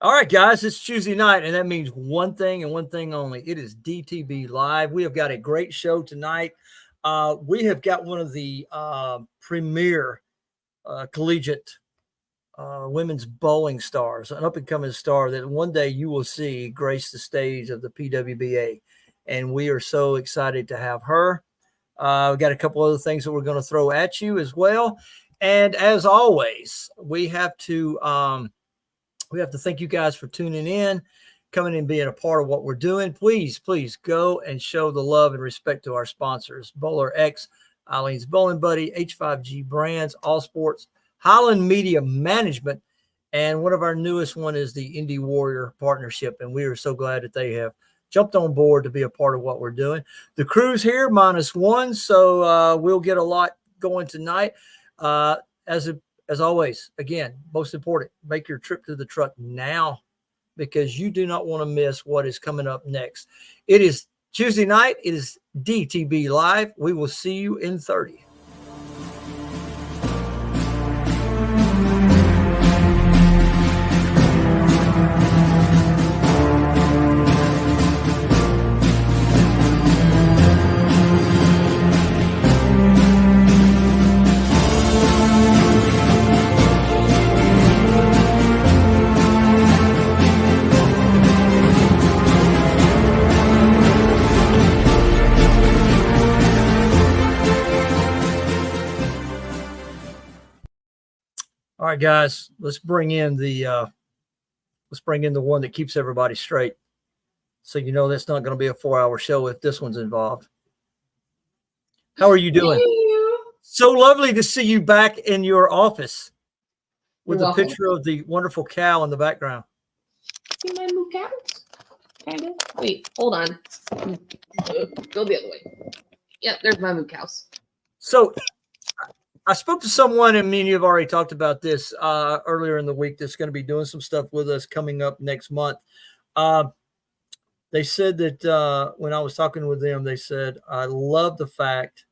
All right, guys, it's Tuesday night, and that means one thing and one thing only. It is DTB Live. We have got a great show tonight. We have got one of the premier collegiate women's bowling stars, an up-and-coming star that one day you will see grace the stage of the PWBA. And we are so excited to have her. We got a couple other things that we're going to throw at you as well. And as always, we have to thank you guys for tuning in, coming and being a part of what we're doing. Please go and show the love and respect to our sponsors: Bowler X, Eileen's Bowling Buddy, H5G Brands, All Sports, Highland Media Management, and one of our newest one is the Indie Warrior Partnership. And we are so glad that they have jumped on board to be a part of what we're doing. The crew's here -1, so we'll get a lot going tonight. As always, again, most important, make your trip to the truck now, because you do not want to miss what is coming up next. It is Tuesday night. It is DTB Live. We will see you in 30. All right, guys, let's bring in the one that keeps everybody straight. So you know that's not going to be a 4-hour show if this one's involved. How are you doing? So lovely to see you back in your office with a picture of the wonderful cow in the background. See my moo cows? Kind of. Wait, hold on. Go the other way. Yeah, there's my moo cows. So I spoke to someone, and me and you have already talked about this earlier in the week, that's going to be doing some stuff with us coming up next month. They said that when I was talking with them, they said, I love the fact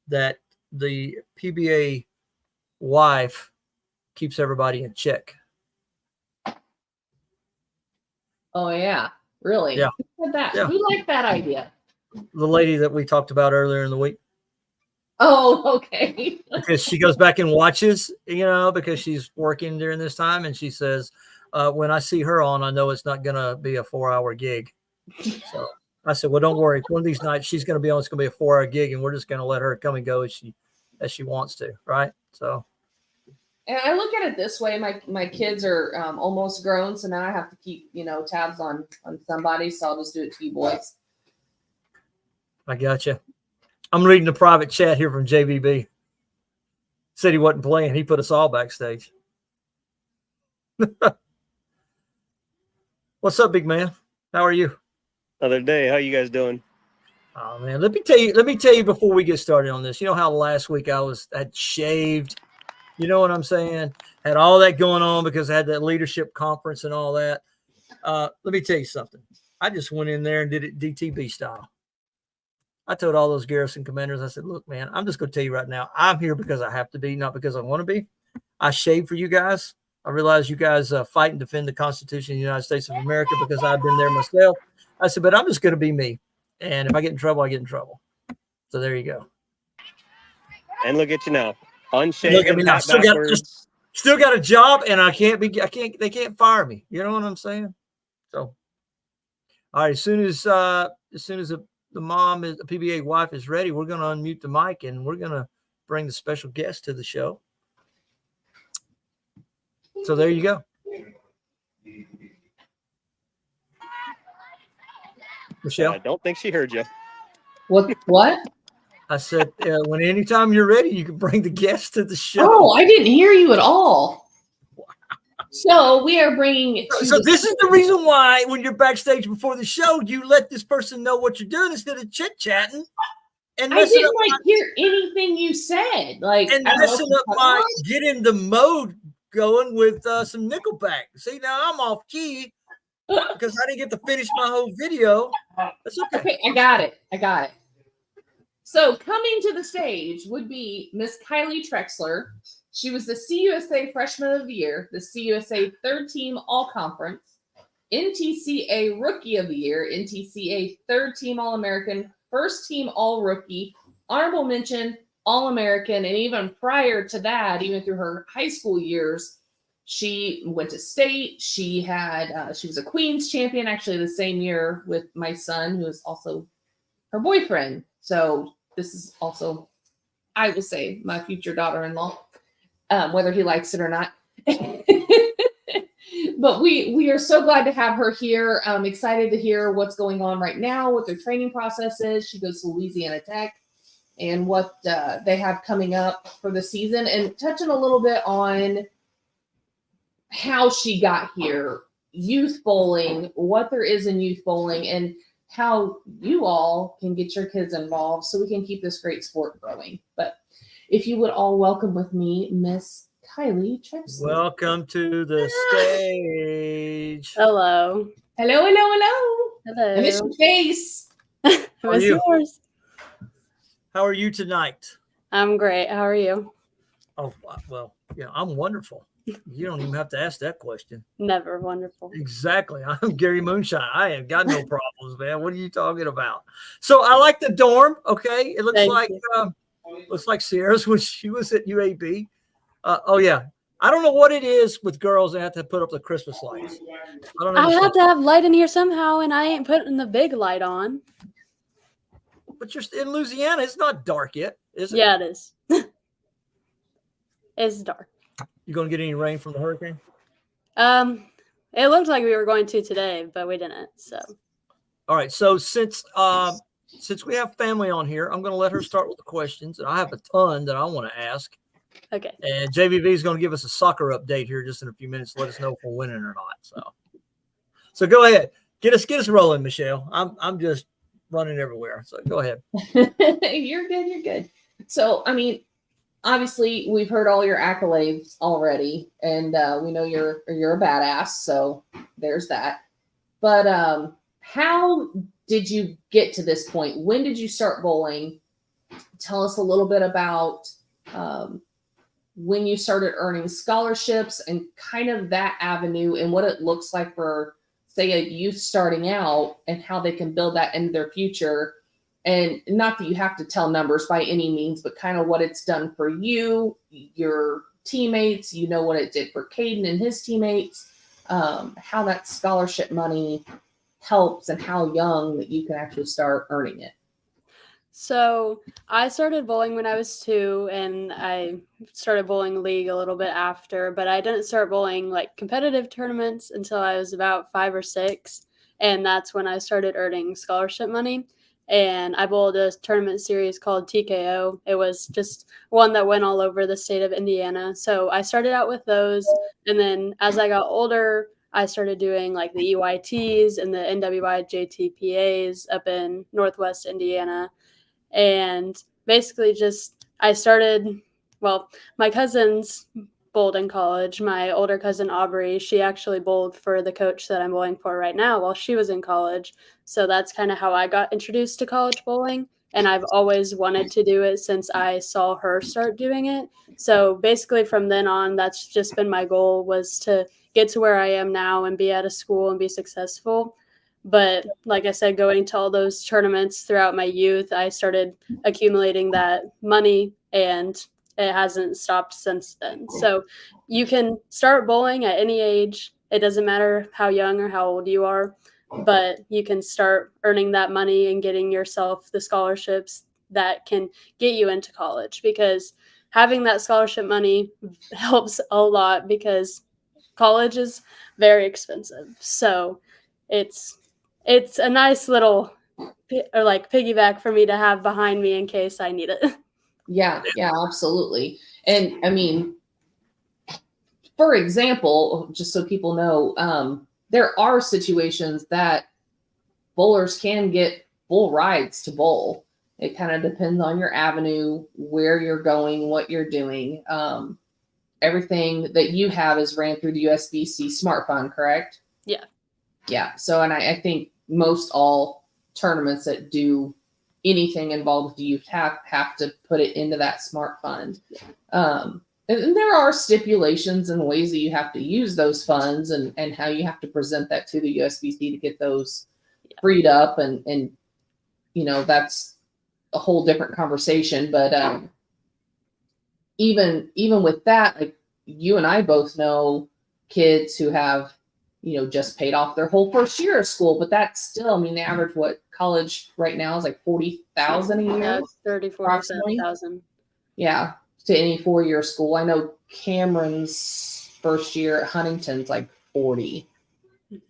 that the PBA wife keeps everybody in check. Oh, yeah. Really? Yeah. Who said that? Yeah. Who liked that idea? The lady that we talked about earlier in the week. Oh, okay. Because she goes back and watches, because she's working during this time. And she says, when I see her on, I know it's not going to be a 4-hour gig. So I said, well, don't worry. One of these nights she's going to be on. It's going to be a 4-hour gig, and we're just going to let her come and go as she wants to. Right. So. And I look at it this way. My kids are almost grown. So now I have to keep, tabs on somebody. So I'll just do it to you boys. I got you. I'm reading the private chat here from JVB. Said he wasn't playing. He put us all backstage. What's up, big man? How are you? Other day. How you guys doing? Oh man, let me tell you before we get started on this. You know how last week I had shaved. You know what I'm saying? Had all that going on because I had that leadership conference and all that. Let me tell you something. I just went in there and did it DTB style. I told all those garrison commanders, I said, look, man, I'm just going to tell you right now, I'm here because I have to be, not because I want to be. I shaved for you guys. I realize you guys fight and defend the Constitution of the United States of America because I've been there myself. I said, but I'm just going to be me. And if I get in trouble, I get in trouble. So there you go. And look at you now. Unshaved. Look at me now. Still got a job, and they can't fire me. You know what I'm saying? So, all right, as soon as the mom, the PBA wife is ready, we're going to unmute the mic and we're going to bring the special guest to the show. So there you go. Michelle? I don't think she heard you. What? I said, anytime you're ready, you can bring the guest to the show. Oh, I didn't hear you at all. So we are bringing. So this is the reason why when you're backstage before the show, you let this person know what you're doing instead of chit-chatting. And I didn't hear anything you said. And messing up my getting the mode going with some Nickelback. See, now I'm off key because I didn't get to finish my whole video. That's okay. Okay, I got it. So coming to the stage would be Miss Kylie Trexler. She was the CUSA Freshman of the Year, the CUSA Third Team All Conference, NTCA Rookie of the Year, NTCA Third Team All American, First Team All Rookie, Honorable Mention, All American, and even prior to that, even through her high school years, she went to state. She had she was a Queens champion actually the same year with my son, who is also her boyfriend. So this is also, I will say, my future daughter-in-law, whether he likes it or not. But we are so glad to have her here. I'm excited to hear what's going on right now, what their training process is. She goes to Louisiana Tech, and what they have coming up for the season, and touching a little bit on how she got here, youth bowling, what there is in youth bowling, and how you all can get your kids involved so we can keep this great sport growing. But if you would all welcome with me, Miss Kylie Tripsley. Welcome to the stage. Hello. Hello, hello, hello. Hello. I miss your face. I are miss you? yours. How are you tonight? I'm great. How are you? Oh, well, yeah, I'm wonderful. You don't even have to ask that question. Never wonderful. Exactly. I'm Gary Moonshine. I ain't got no problems, man. What are you talking about? So I like the dorm. Okay. It looks Thank like you. looks like Sierra's when she was at UAB. Oh yeah. I don't know what it is with girls that have to put up the Christmas lights. I don't I understand. have to have light in here somehow, and I ain't putting the big light on. But you're in Louisiana. It's not dark yet, is it? Yeah, it is. It's dark. You gonna get any rain from the hurricane? It looked like we were going to today, but we didn't. So All right. So since we have family on here, I'm gonna let her start with the questions, and I have a ton that I want to ask. okay. And JVV is going to give us a soccer update here just in a few minutes. Let us know if we're winning or not. So go ahead, get us rolling, Michelle. I'm just running everywhere. So go ahead. You're good. You're good. So, I mean, obviously, we've heard all your accolades already, and we know you're a badass. So there's that. But how did you get to this point? When did you start bowling? Tell us a little bit about when you started earning scholarships and kind of that avenue and what it looks like for, say, a youth starting out and how they can build that into their future. And not that you have to tell numbers by any means, but kind of what it's done for you, your teammates, you know, what it did for Caden and his teammates, how that scholarship money helps and how young that you can actually start earning it. So I started bowling when I was 2, and I started bowling league a little bit after, but I didn't start bowling like competitive tournaments until I was about 5 or 6. And that's when I started earning scholarship money. And I bowled a tournament series called TKO. It was just one that went all over the state of Indiana. So I started out with those. And then as I got older, I started doing like the EYTs and the NWI JTPAs up in Northwest Indiana. And basically I started, well, my cousins bowled in college. My older cousin, Aubrey, she actually bowled for the coach that I'm bowling for right now while she was in college. So that's kind of how I got introduced to college bowling. And I've always wanted to do it since I saw her start doing it. So basically from then on, that's just been my goal, was to get to where I am now and be at a school and be successful. But like I said, going to all those tournaments throughout my youth, I started accumulating that money, and it hasn't stopped since then. So you can start bowling at any age. It doesn't matter how young or how old you are, but you can start earning that money and getting yourself the scholarships that can get you into college, because having that scholarship money helps a lot, because college is very expensive. So it's a nice little like piggyback for me to have behind me in case I need it. Yeah, absolutely. And I mean, for example, just so people know, there are situations that bowlers can get full rides to bowl. It kind of depends on your avenue, where you're going, what you're doing. Everything that you have is ran through the USBC Smart Fund, correct? Yeah. Yeah. So, and I think most all tournaments that do anything involved with youth have to put it into that Smart Fund. and there are stipulations and ways that you have to use those funds and how you have to present that to the USBC to get those freed up. And, you know, that's a whole different conversation. But even with that, like you and I both know kids who have, you know, just paid off their whole first year of school, but that's still, I mean, the average college right now is like 40,000 a year. Yeah, 30, approximately. 40,000. Yeah, to any 4-year school. I know Cameron's first year at Huntington's like 40.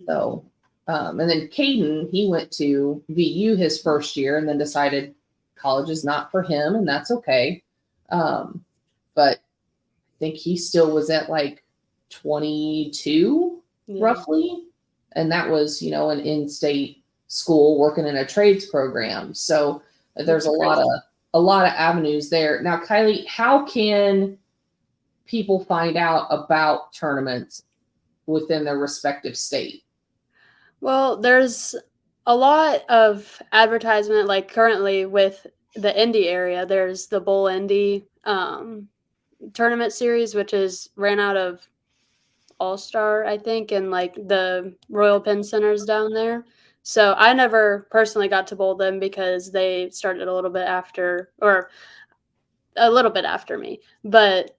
So, and then Caden, he went to VU his first year and then decided college is not for him, and that's okay. But I think he still was at like 22 roughly. And that was, you know, an in-state school working in a trades program. So there's a lot of avenues there. Now, Kylie, how can people find out about tournaments within their respective state? Well, there's a lot of advertisement, like currently with the Indy area, there's the Bowl Indy tournament series, which ran out of All-Star, I think, and like the Royal Penn Centers down there. So I never personally got to bowl them because they started a little bit after me. But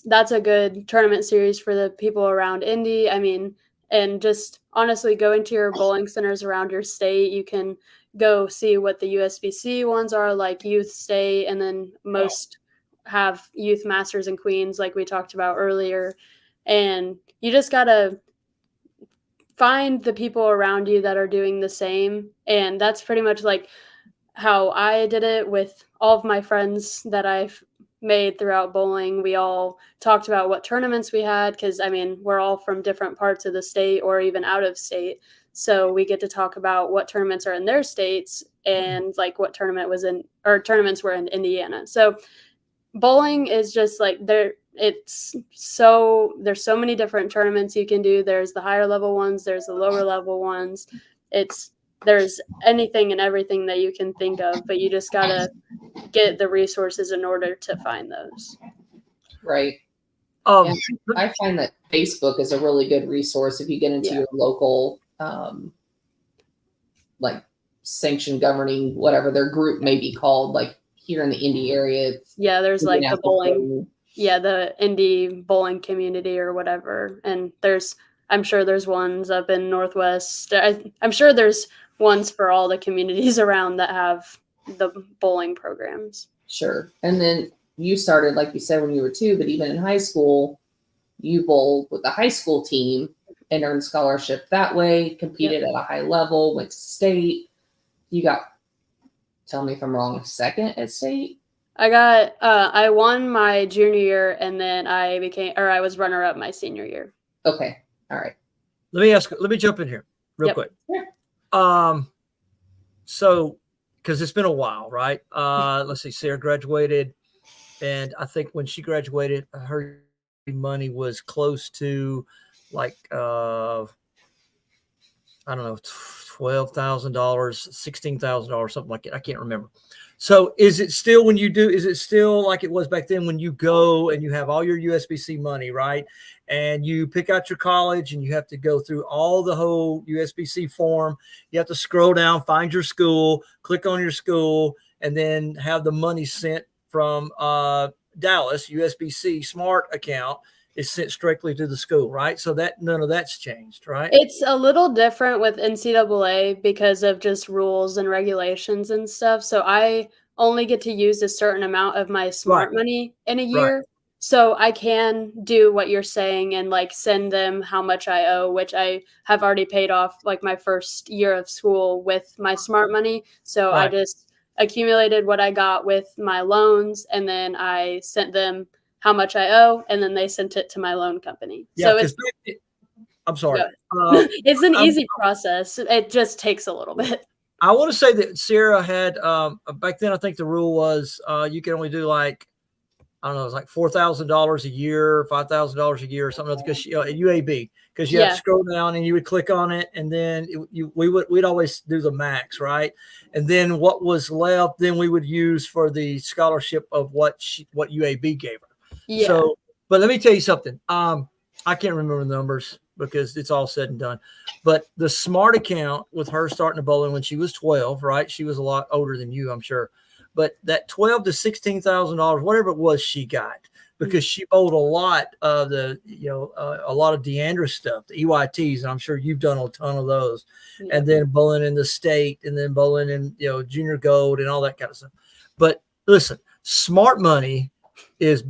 that's a good tournament series for the people around Indy. I mean, and just honestly going to your bowling centers around your state, you can go see what the USBC ones are, like Youth State, and then most have Youth Masters and Queens, like we talked about earlier. And you just got to find the people around you that are doing the same. And that's pretty much like how I did it with all of my friends that I've made throughout bowling. We all talked about what tournaments we had, because I mean, we're all from different parts of the state or even out of state. So we get to talk about what tournaments are in their states and like what tournaments were in Indiana. So bowling is just like there's so many different tournaments you can do. There's the higher level ones, there's the lower level ones. There's anything and everything that you can think of, but you just gotta get the resources in order to find those. Right. Yeah, I find that Facebook is a really good resource if you get into your local like sanction governing, whatever their group may be called, like here in the Indy area. There's like the bowling. Yeah, the Indy bowling community or whatever. And I'm sure there's ones up in Northwest. I'm sure there's ones for all the communities around that have the bowling programs. Sure. And then you started, like you said, when you were 2, but even in high school, you bowled with the high school team and earned scholarship that way, competed at a high level, went to state. You got, tell me if I'm wrong, second at state? I won my junior year, and then I was runner up my senior year. Okay. All right. Let me jump in here real quick. Yeah. So, because it's been a while, right? Let's see, Sarah graduated, and I think when she graduated, her money was close to like I don't know, $12,000, $16,000, something like that. I can't remember. So is it still like it was back then when you go and you have all your USBC money, right? And you pick out your college and you have to go through all the whole USBC form. You have to scroll down, find your school, click on your school, and then have the money sent from Dallas USBC Smart account is sent strictly to the school, right? So that none of that's changed, right? It's a little different with NCAA because of just rules and regulations and stuff. So I only get to use a certain amount of my smart money in a year. Right. So I can do what you're saying and like send them how much I owe, which I have already paid off like my first year of school with my smart money. So I just accumulated what I got with my loans, and then I sent them how much I owe, and then they sent it to my loan company. Yeah, so I'm sorry. It's an easy process. It just takes a little bit. I want to say that Sarah had back then, I think the rule was you can only do like, I don't know, it was like $4,000 a year, $5,000 a year or something, because at UAB, because you have to scroll down and you would click on it, and then we'd always do the max, right? And then what was left, then we would use for the scholarship of what UAB gave her. Yeah. So, but let me tell you something. I can't remember the numbers because it's all said and done. But the smart account with her starting to bowling when she was 12, right? She was a lot older than you, I'm sure. But that $12,000 to $16,000, whatever it was, she got because she bowled a lot of the, a lot of Deandra stuff, the EYTs, and I'm sure you've done a ton of those. Yeah. And then bowling in the state, and then bowling in junior gold and all that kind of stuff. But listen, smart money is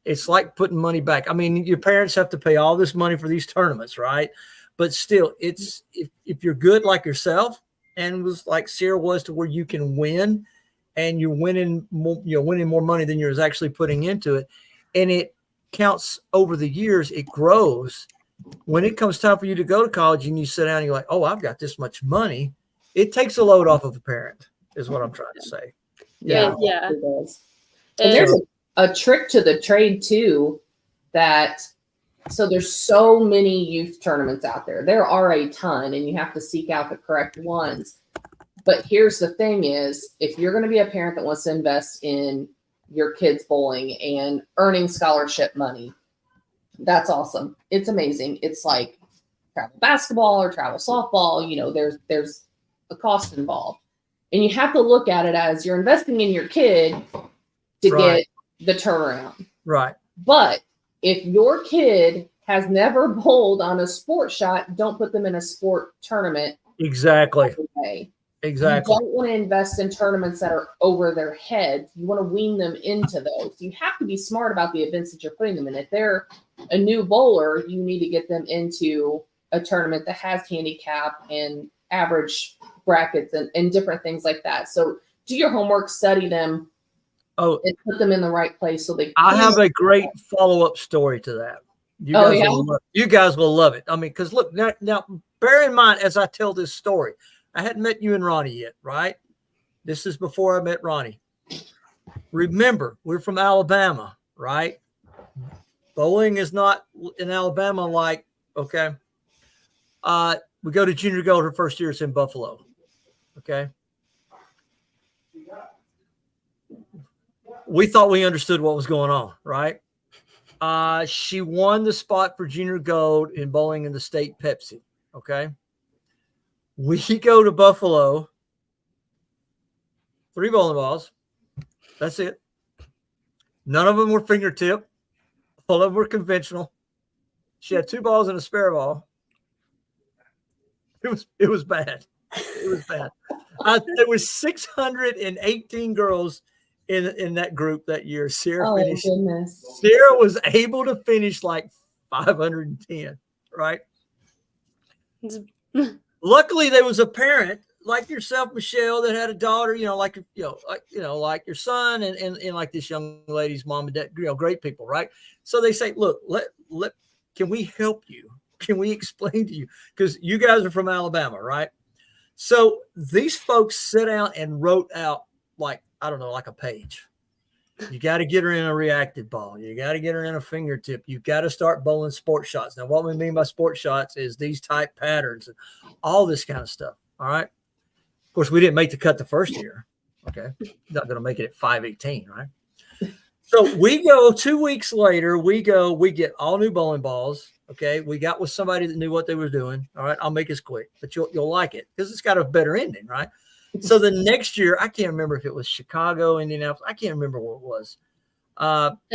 it's like putting money back. I mean, your parents have to pay all this money for these tournaments, right? But still, it's if you're good like yourself and was like Sierra was to where you can win and you're winning more, winning more money than you're actually putting into it, and it counts over the years, it grows. When it comes time for you to go to college and you sit down and you're like, oh, I've got this much money, it takes a load off of a parent, is what I'm trying to say. Yeah. Yeah. It does. And there's a trick to the trade too, so there's so many youth tournaments out there. There are a ton, and you have to seek out the correct ones. But here's the thing is, if you're going to be a parent that wants to invest in your kids bowling and earning scholarship money, that's awesome. It's amazing. It's like travel basketball or travel softball. There's a cost involved. And you have to look at it as you're investing in your kid to Right. get the turnaround. Right. But if your kid has never bowled on a sport shot, don't put them in a sport tournament. Exactly. Okay. Exactly. You don't want to invest in tournaments that are over their heads. You want to wean them into those. You have to be smart about the events that you're putting them in. If they're a new bowler, you need to get them into a tournament that has handicap and average brackets and different things like that. So do your homework, study them, and put them in the right place so they. I have a great follow-up story to that. You guys will love it. I mean, because look, now bear in mind as I tell this story, I hadn't met you and Ronnie yet, right? This is before I met Ronnie. Remember, we're from Alabama, right? Bowling is not in Alabama like, okay. We go to junior gold her first year, it's in Buffalo. Okay. We thought we understood what was going on, right? She won the spot for junior gold in bowling in the state Pepsi. Okay. We go to Buffalo, 3 bowling balls. That's it. None of them were fingertip. All of them were conventional. She had 2 balls and a spare ball. It was bad. It was bad. There was 618 girls in that group that year. Sierra finished. Goodness. Sierra was able to finish like 510, right? Luckily, there was a parent like yourself, Michelle, that had a daughter, like your son and like this young lady's mom and dad, great people, right? So they say, look, can we help you? Can we explain to you? Because you guys are from Alabama, right? So these folks sit down and wrote out like a page. You got to get her in a reactive ball. You got to get her in a fingertip. You got to start bowling sport shots. Now, what we mean by sport shots is these type patterns and all this kind of stuff. All right. Of course, we didn't make the cut the first year. Okay. Not going to make it at 518, right? So we go 2 weeks later, we get all new bowling balls. Okay. We got with somebody that knew what they were doing. All right. I'll make this quick, but you'll like it because it's got a better ending, right? So the next year, I can't remember if it was Chicago, Indianapolis. I can't remember what it was. It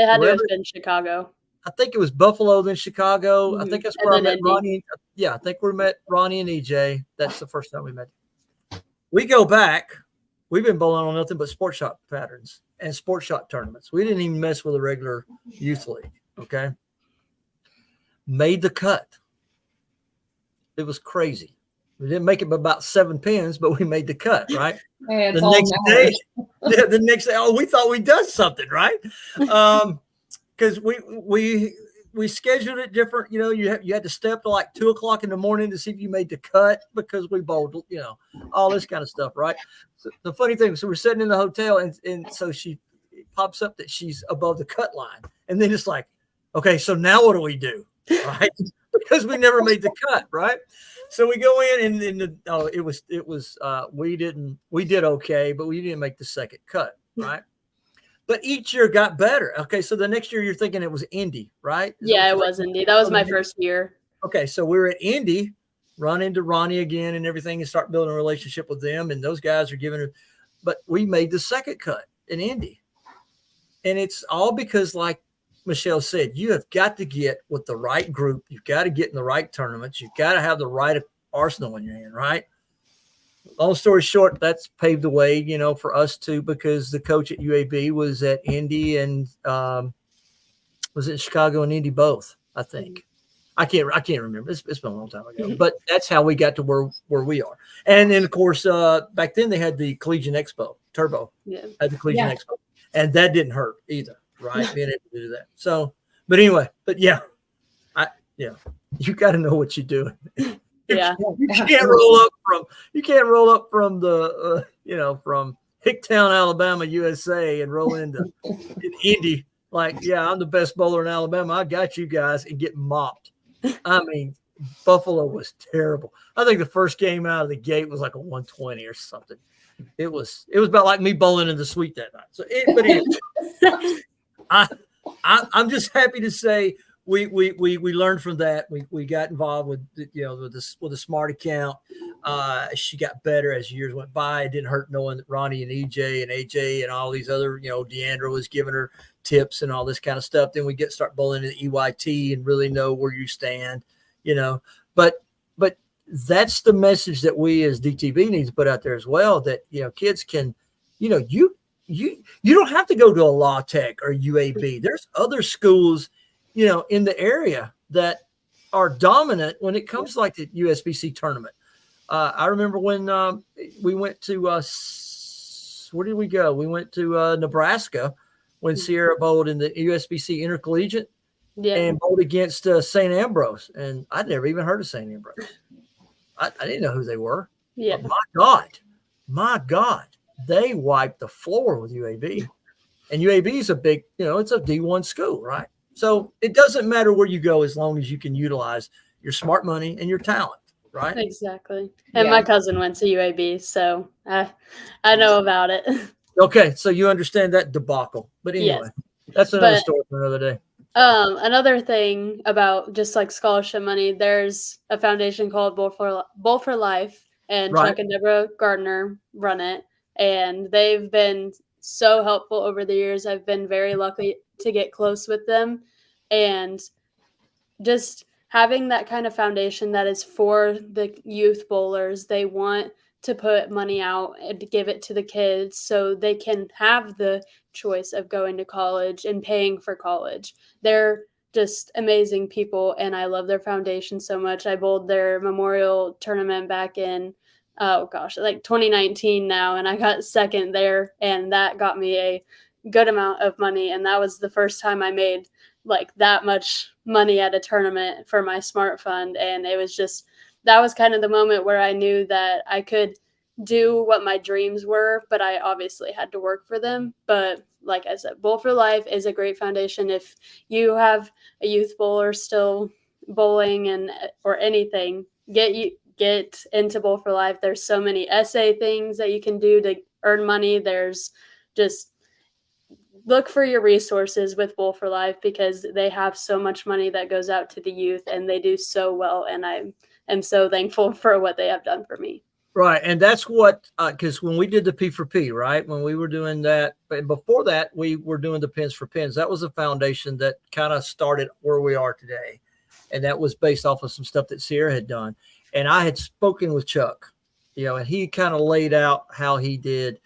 had to have been Chicago. I think it was Buffalo, then Chicago. Mm-hmm. I think that's where I met Ronnie. Yeah, I think we met Ronnie and EJ. That's the first time we met. We go back. We've been bowling on nothing but sport shot patterns and sport shot tournaments. We didn't even mess with a regular youth league. Okay. Made the cut. It was crazy. We didn't make it by about 7 pins, but we made the cut, right? Hey, the next day, oh, we thought we'd done something, right? Because we scheduled it different. You had to stay up to like 2 o'clock in the morning to see if you made the cut because we bowled, all this kind of stuff, right? So the funny thing, so we're sitting in the hotel, and so it pops up that she's above the cut line, and then it's like, okay, so now what do we do, right? Because we never made the cut, right? So we go in we did okay, but we didn't make the second cut, right? but each year got better. Okay, so the next year you're thinking it was Indy, right? Is that Yeah, what it you're was thinking? Indy. That was So my the- first year. Okay, so we're at Indy, run into Ronnie again and everything, and start building a relationship with them. And those guys are giving it, but we made the second cut in Indy, and it's all because, like Michelle said, you have got to get with the right group. You've got to get in the right tournaments. You've got to have the right arsenal in your hand, right? Long story short, that's paved the way, for us too, because the coach at UAB was at Indy and was it Chicago and Indy both, I think. I can't remember. It's been a long time ago, but that's how we got to where we are. And then of course, back then they had the Collegiate Expo Turbo. Yeah. Had the Collegiate Expo, and that didn't hurt either, right? Being able to do that. So, but anyway, you got to know what you're doing. Yeah. You can't roll up from the from Hicktown, Alabama, USA, and roll into Indy like, yeah, I'm the best bowler in Alabama. I got you guys, and get mopped. I mean, Buffalo was terrible. I think the first game out of the gate was like a 120 or something. It was about like me bowling in the suite that night. So, but anyway, I'm just happy to say we learned from that. We got involved with with the smart account. She got better as years went by. It didn't hurt knowing that Ronnie and EJ and AJ and all these other, Deandra was giving her tips and all this kind of stuff. Then we start bowling in the EYT and really know where you stand, but that's the message that we as DTB need to put out there as well, that, kids can, you don't have to go to a Law Tech or UAB. There's other schools, in the area that are dominant when it comes to like the USBC tournament. I remember when we went to where did we go? We went to Nebraska when Sierra bowled in the USBC Intercollegiate and bowled against St. Ambrose. And I'd never even heard of St. Ambrose. I didn't know who they were. Yeah. But my God, they wiped the floor with UAB. And UAB is a big, it's a D1 school, right? So it doesn't matter where you go as long as you can utilize your smart money and your talent, right? Exactly. And my cousin went to UAB, so I know about it. Okay, so you understand that debacle. But anyway, that's another story for another day. Another thing about just like scholarship money, there's a foundation called Bowl for Life, and Chuck and Deborah Gardner run it, and they've been so helpful over the years. I've been very lucky to get close with them, and just having that kind of foundation that is for the youth bowlers. They want to put money out and to give it to the kids so they can have the choice of going to college and paying for college. They're just amazing people, and I love their foundation so much. I bowled their memorial tournament back in like 2019 now, and I got second there, and that got me a good amount of money, and that was the first time I made like that much money at a tournament for my smart fund. And it was just, that was kind of the moment where I knew that I could do what my dreams were, but I obviously had to work for them. But like I said, Bowl for Life is a great foundation. If you have a youth bowler still bowling or anything, get into Bowl for Life. There's so many essay things that you can do to earn money. There's just look for your resources with Bowl for Life, because they have so much money that goes out to the youth, and they do so well. And I am so thankful for what they have done for me. Right. And that's what, because when we did the P4P, right, when we were doing that, but before that, we were doing the Pins for Pins. That was a foundation that kind of started where we are today. And that was based off of some stuff that Sierra had done. And I had spoken with Chuck, and he kind of laid out how he did.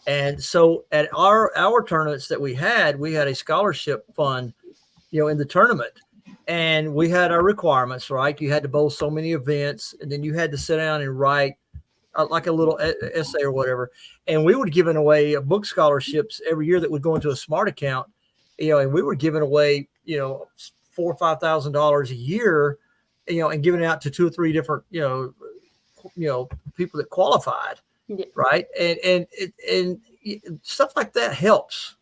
And so at our tournaments that we had a scholarship fund, in the tournament, and we had our requirements, right? You had to bowl so many events, and then you had to sit down and write like a little essay or whatever. And we were giving away book scholarships every year that would go into a smart account, and we were giving away, $4,000 or $5,000 a year, and giving it out to 2 or 3 different, people that qualified. Yeah. Right. And stuff like that helps,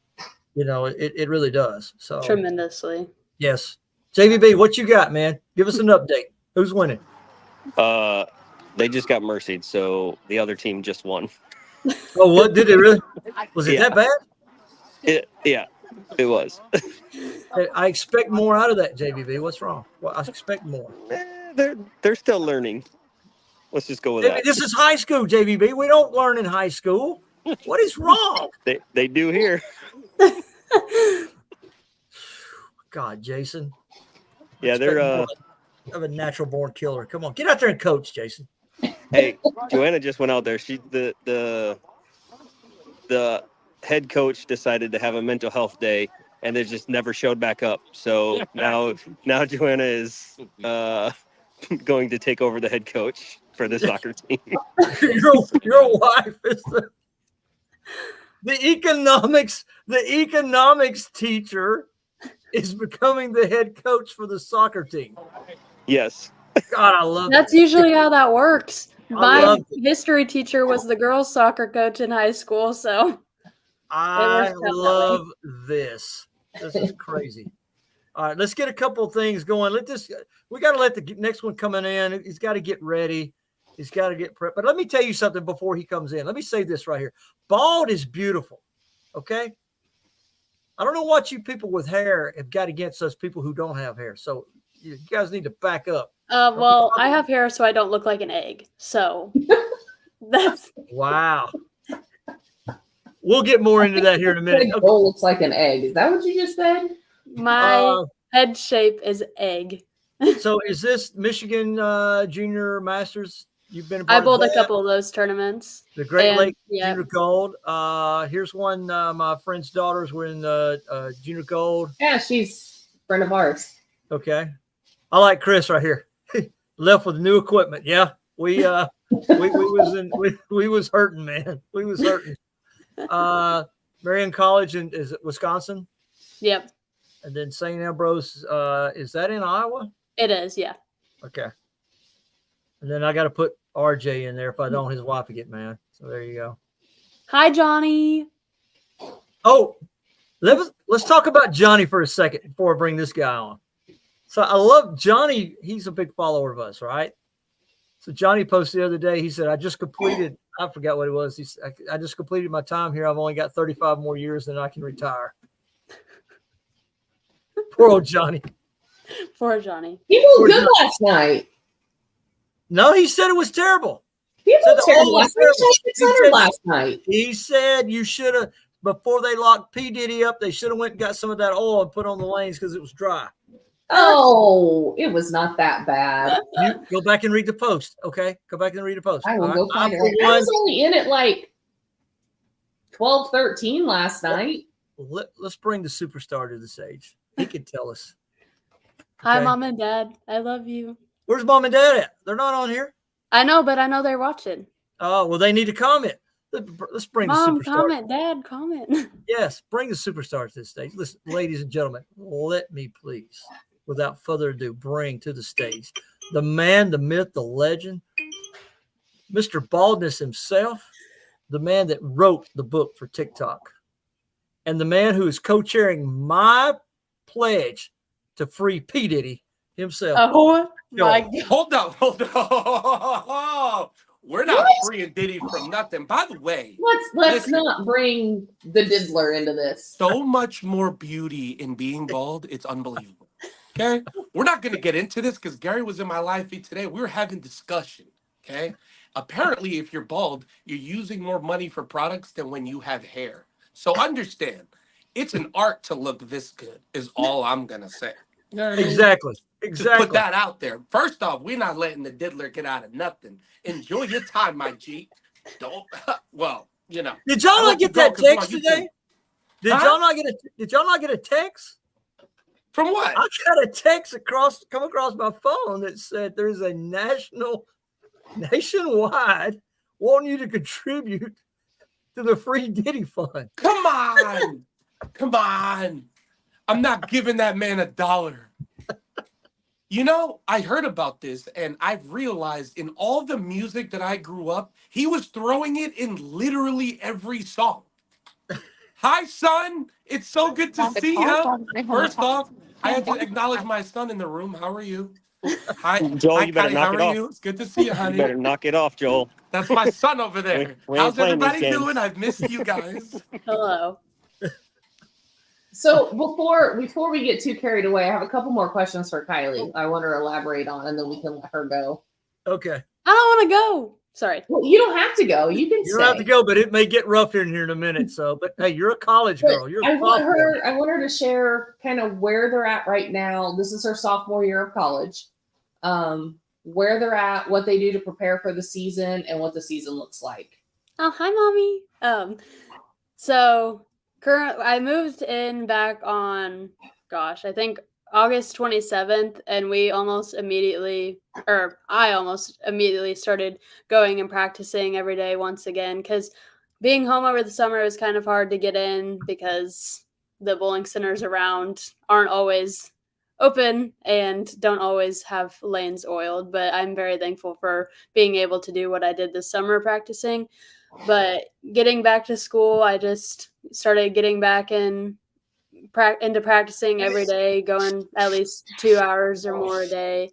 it really does. So Tremendously. Yes. JVB, what you got, man? Give us an update. Who's winning? They just got mercied, so the other team just won. Oh, what did it really? Was it that bad? Yeah, it was. I expect more out of that, JVB. What's wrong? Well, I expect more. They're still learning. Let's just go with JVB, that. this is high school, JVB. We don't learn in high school. What is wrong? They do here. God, Jason. Yeah, they're of a natural born killer. Come on, get out there and coach, Jason. Hey, Joanna just went out there. She the head coach decided to have a mental health day, and they just never showed back up. So now Joanna is going to take over the head coach for the soccer team. your wife is the economics teacher is becoming the head coach for the soccer team. Yes. God, I love That's it. usually how that works. My love history teacher was the girls' soccer coach in high school, so I works out that way. love this. This is crazy. All right, let's get a couple of things going. We got to let the next one coming in. He's got to get ready. He's got to get prepped. But let me tell you something before he comes in. Let me say this right here. Bald is beautiful. Okay. I don't know what you people with hair have got against us people who don't have hair. So you guys need to back up. Well, I have hair, so I don't look like an egg. So that's Wow. We'll get more into that here in a minute. Big bowl looks like an egg. Is that what you just said? my head shape is egg. So is this Michigan Junior Masters? You've been a I part bowled of a that? couple of those tournaments. The Great and, Lake yeah. Junior Gold. Here's one. My friend's daughters were in Junior Gold. Yeah, she's a friend of ours. Okay. I like Chris right here. Left with new equipment. Yeah. We was hurting, man. We was hurting. Marion College is it Wisconsin? Yep, And then St. Ambrose, is that in Iowa? it is. Yeah. Okay. And then I got to put RJ in there. If I don't, his wife will get mad. So there you go. Hi, Johnny. Oh, let's talk about Johnny for a second before I bring this guy on. So I love Johnny. He's a big follower of us, right? So Johnny posted the other day. He said, I just completed, I forgot what it was. He said, I just completed my time here. I've only got 35 more years and I can retire. Poor old Johnny. Poor Johnny. He Poor moved good Johnny. last night. No, he said it was terrible. He Said moved the terrible. whole I was finished terrible. at He 600 said- last night. He said you should have, before they locked P. Diddy up, they should have went and got some of that oil and put on the lanes because it was dry. Oh, it was not that bad. You go back and read the post, okay? Go back and read the post. I will All go right? find I, it. for I one, was only in at like 12, 13 last night. let's bring the superstar to the stage. He can tell us. Hi, Okay. Mom and Dad. I love you. Where's Mom and Dad at? They're not on here. I know, but I know they're watching. Oh, well, they need to comment. Let's bring Mom, the superstar. comment. Dad, comment. Yes, bring the superstar to the stage. Listen, ladies and gentlemen, let me please, without further ado, bring to the stage the man, the myth, the legend, Mr. Baldness himself, the man that wrote the book for TikTok, and the man who is co-chairing my pledge to free P. Diddy himself. Oh Yo. my God. Hold up. We're not freeing Diddy from nothing. By the way, Let's Listen. not bring the diddler into this. so much more beauty in being bald. It's unbelievable. Okay? We're not going to get into this because Gary was in my live feed today. We were having discussion. Okay? Apparently, if you're bald, you're using more money for products than when you have hair. So understand, it's an art to look this good, is all I'm going to say. You know what I mean? Exactly. Just Exactly. put that out there. First off, we're not letting the diddler get out of nothing. Enjoy your time, my G. Don't. Well, you know. Did y'all I'll not let you get go that 'cause we're on text YouTube. today? Did Huh? y'all not get a text? From what? I got a text come across my phone that said there's a nationwide wanting you to contribute to the free Diddy fund. Come on. Come on. I'm not giving that man $1. You know, I heard about this and I've realized in all the music that I grew up, he was throwing it in literally every song. Hi, son. It's so good to see you. First off, I had to acknowledge my son in the room. How are you? Hi, Joel, hi, you better Kylie. knock How it are off. you? It's good to see you, You honey. better knock it off, Joel. That's my son over there. We ain't How's playing these everybody games. doing? I've missed you guys. Hello. So before we get too carried away, I have a couple more questions for Kylie. I want her to elaborate on, and then we can let her go. Okay. I don't want to go. Sorry. Well, you don't have to go. You can You stay. don't have to go, but it may get rough in here in a minute. So, but hey, you're a college But girl. You're a I want sophomore. her to share kind of where they're at right now. This is her sophomore year of college. Where they're at, what they do to prepare for the season, and what the season looks like. Oh, hi, mommy. So I moved in back on, gosh, I think August 27th, and I almost immediately started going and practicing every day once again, because being home over the summer was kind of hard to get in because the bowling centers around aren't always open and don't always have lanes oiled. But I'm very thankful for being able to do what I did this summer practicing. But getting back to school, I just started getting back into practicing every day, going at least 2 hours or more a day.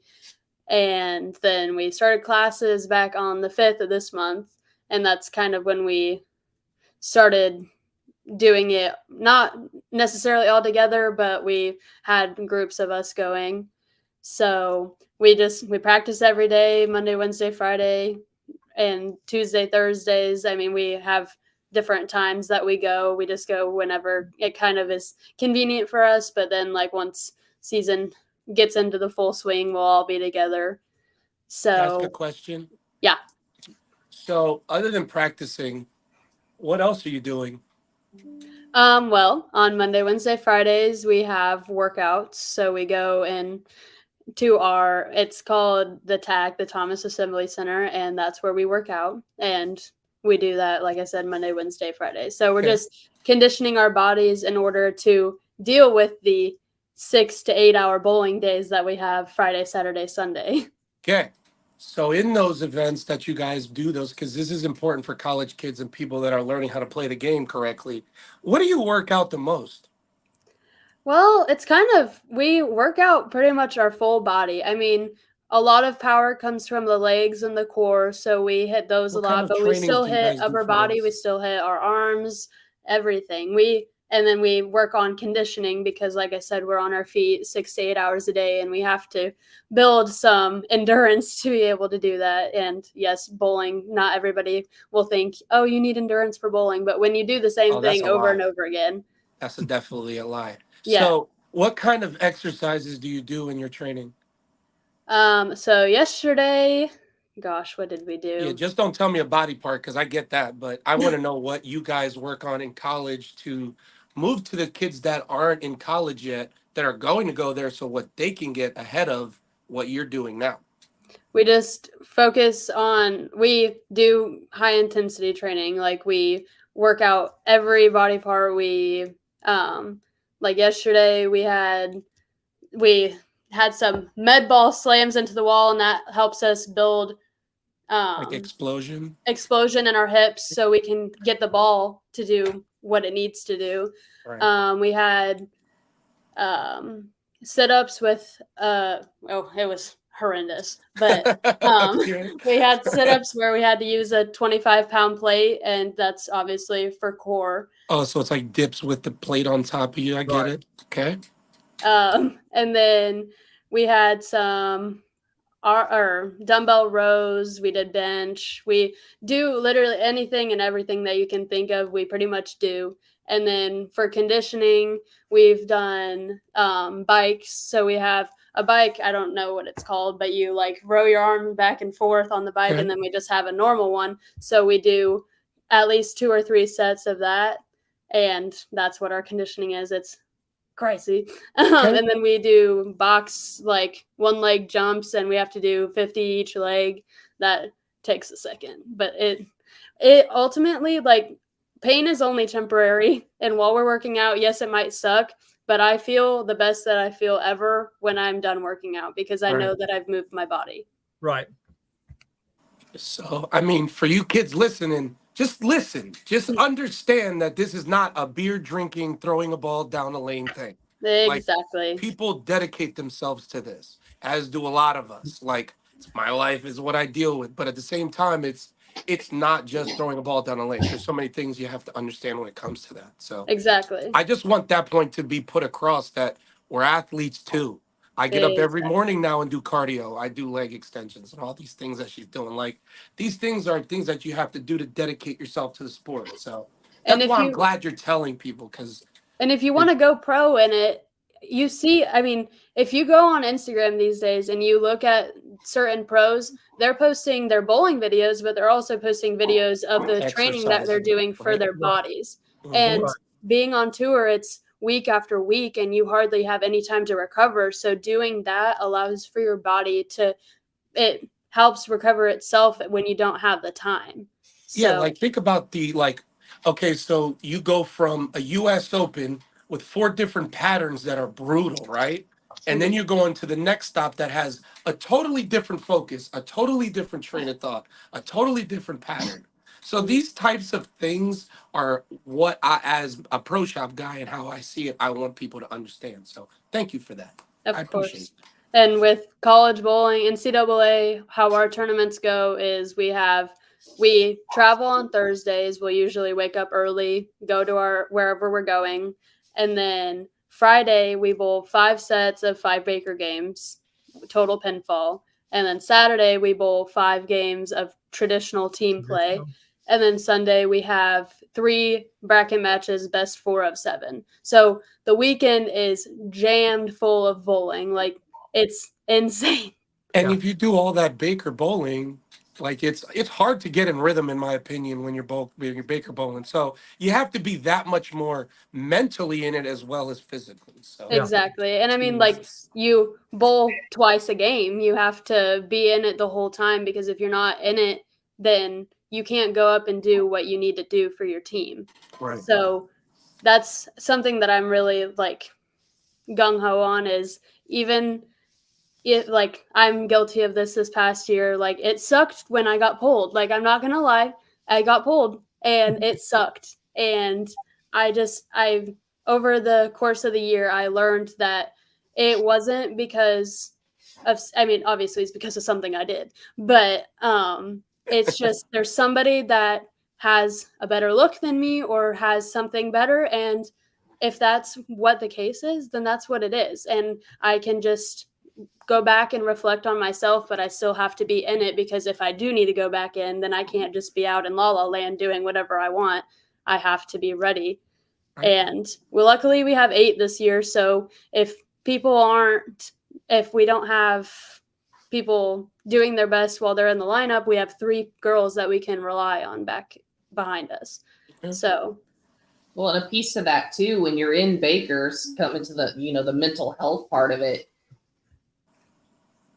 And then we started classes back on the 5th of this month. And that's kind of when we started doing it, not necessarily all together, but we had groups of us going. So we practice every day, Monday, Wednesday, Friday, and Tuesday, Thursdays. I mean, we have different times that we go. We just go whenever it kind of is convenient for us. But then, like, once season gets into the full swing, we'll all be together. Ask a So question. yeah. So other than practicing, what else are you doing? Well, on Monday, Wednesday, Fridays, we have workouts. So we go in to it's called the TAC, the Thomas Assembly Center, and that's where we work out. And we do that, like I said, Monday, Wednesday, Friday. So we're Okay. just conditioning our bodies in order to deal with the 6 to 8 hour bowling days that we have Friday, Saturday, Sunday. Okay. So in those events that you guys do those, because this is important for college kids and people that are learning how to play the game correctly, what do you work out the most? Well, we work out pretty much our full body. I mean, a lot of power comes from the legs and the core, so we hit those What a kind lot, of but we training still do you hit guys do upper for body, we those? still hit our arms, everything. And then we work on conditioning because, like I said, we're on our feet 6 to 8 hours a day, and we have to build some endurance to be able to do that. And yes, bowling, not everybody will think, oh, you need endurance for bowling, but when you do the same Oh, that's thing a over lie. and over again, Definitely a lie. yeah. So what kind of exercises do you do in your training? So yesterday, gosh, what did we Yeah, do? just don't tell me a body part because I get that, but I want to know what you guys work on in college to move to the kids that aren't in college yet, that are going to go there, so what they can get ahead of what you're doing now. We just we do high intensity training. Like, we work out every body part. Like yesterday we had some med ball slams into the wall, and that helps us build Like explosion. explosion in our hips so we can get the ball to do what it needs to do. Right. We had sit-ups with it was horrendous, but Okay. we had sit-ups where we had to use a 25-pound plate, and that's obviously for core. Oh, so it's like dips with the plate on top of you. I get Right. it. Okay. And then we had some our dumbbell rows. We did bench. We do literally anything and everything that you can think of. We pretty much do. And then for conditioning, we've done bikes. So we have a bike. I don't know what it's called, but you like row your arm back and forth on the bike, Okay. and then we just have a normal one. So we do at least 2 or 3 sets of that, and that's what our conditioning is. It's crazy. Okay. And then we do box, like, one leg jumps, and we have to do 50 each leg. That takes a second, but it ultimately, like, pain is only temporary. And while we're working out, yes, it might suck, but I feel the best that I feel ever when I'm done working out, because I know Right. that I've moved my body. Right. So, I mean, for you kids listening, just listen. Just understand that this is not a beer drinking, throwing a ball down a lane thing. Like, Exactly. people dedicate themselves to this, as do a lot of us. Like, my life is what I deal with, but at the same time, it's it's not just throwing a ball down a lane. There's so many things you have to understand when it comes to that. So Exactly. I just want that point to be put across that we're athletes too. I get up every morning now and do cardio. I do leg extensions and all these things that she's doing. Like, these things are things that you have to do to dedicate yourself to the sport. So And that's if why I'm you glad you're telling people, because And if you want to go pro in it, you see, I mean, if you go on Instagram these days and you look at certain pros, they're posting their bowling videos, but they're also posting videos of the training that they're exercising, doing for right? their bodies. Mhm. And Right. being on tour, it's week after week and you hardly have any time to recover. So doing that allows for your body to, it helps recover itself when you don't have the time. Yeah, So like think about okay, so you go from a US Open with 4 different patterns that are brutal, right? And then you're going to the next stop that has a totally different focus, a totally different train of thought, a totally different pattern. So these types of things are what I, as a pro shop guy and how I see it, I want people to understand. So thank you for that. of I appreciate course. it. And with college bowling, NCAA, how our tournaments go is we travel on Thursdays. We'll usually wake up early, go to our wherever we're going, and then Friday we bowl 5 sets of 5 Baker games, total pinfall, and then Saturday we bowl 5 games of traditional team play. And then Sunday we have 3 bracket matches, best 4 of 7. So the weekend is jammed full of bowling. Like, it's insane. And Yeah. if you do all that Baker bowling, like it's hard to get in rhythm, in my opinion, when you're Baker bowling. So you have to be that much more mentally in it as well as physically. So Yeah. Exactly. And I mean, like, you bowl twice a game. You have to be in it the whole time, because if you're not in it, then you can't go up and do what you need to do for your team. right. So that's something that I'm really like gung ho on, is even it, like, I'm guilty of this past year. Like, it sucked when I got pulled. Like, I'm not gonna lie, I got pulled and it sucked. And I over the course of the year, I learned that it wasn't because of, I mean, obviously it's because of something I did, but it's just there's somebody that has a better look than me or has something better, and if that's what the case is, then that's what it is. And I can just go back and reflect on myself, but I still have to be in it, because if I do need to go back in, then I can't just be out in La La Land doing whatever I want. I have to be ready. Right. And luckily we have 8 this year. So if we don't have people doing their best while they're in the lineup, we have 3 girls that we can rely on back behind us. Yeah. So, Well, and a piece of that too, when you're in Baker's, coming to the, the mental health part of it,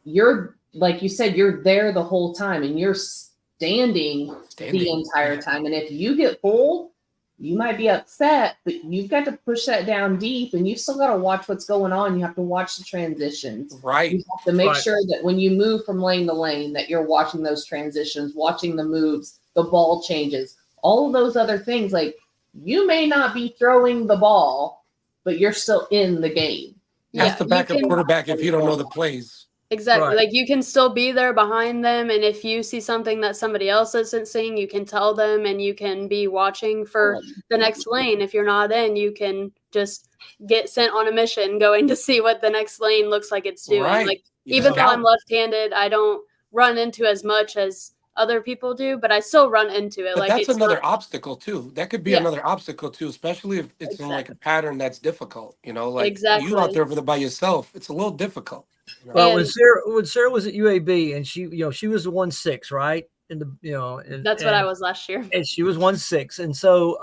you're, like you said, you're there the whole time and you're standing the entire time. And if you get pulled, you might be upset, but you've got to push that down deep, and you've still got to watch what's going on. You have to watch the transitions. Right. You have to make Right. sure that when you move from lane to lane, that you're watching those transitions, watching the moves, the ball changes, all of those other things. Like, you may not be throwing the ball, but you're still in the game. Ask the you backup can- quarterback if you don't know the plays. Exactly. Right. Like, you can still be there behind them, and if you see something that somebody else isn't seeing, you can tell them, and you can be watching for the next lane. If you're not in, you can just get sent on a mission going to see what the next lane looks like it's doing. Right. Like, You even though scout. I'm left-handed, I don't run into as much as other people do, but I still run into it. But Like, that's it's another not, obstacle too. That could be Yeah. another obstacle too, especially if it's in like a pattern that's difficult. Like you Exactly. out there by yourself, it's a little difficult. Well, And- when Sarah was at UAB and she was the 1-6, right? In the and, that's what I was last year. and she was 1-6, and so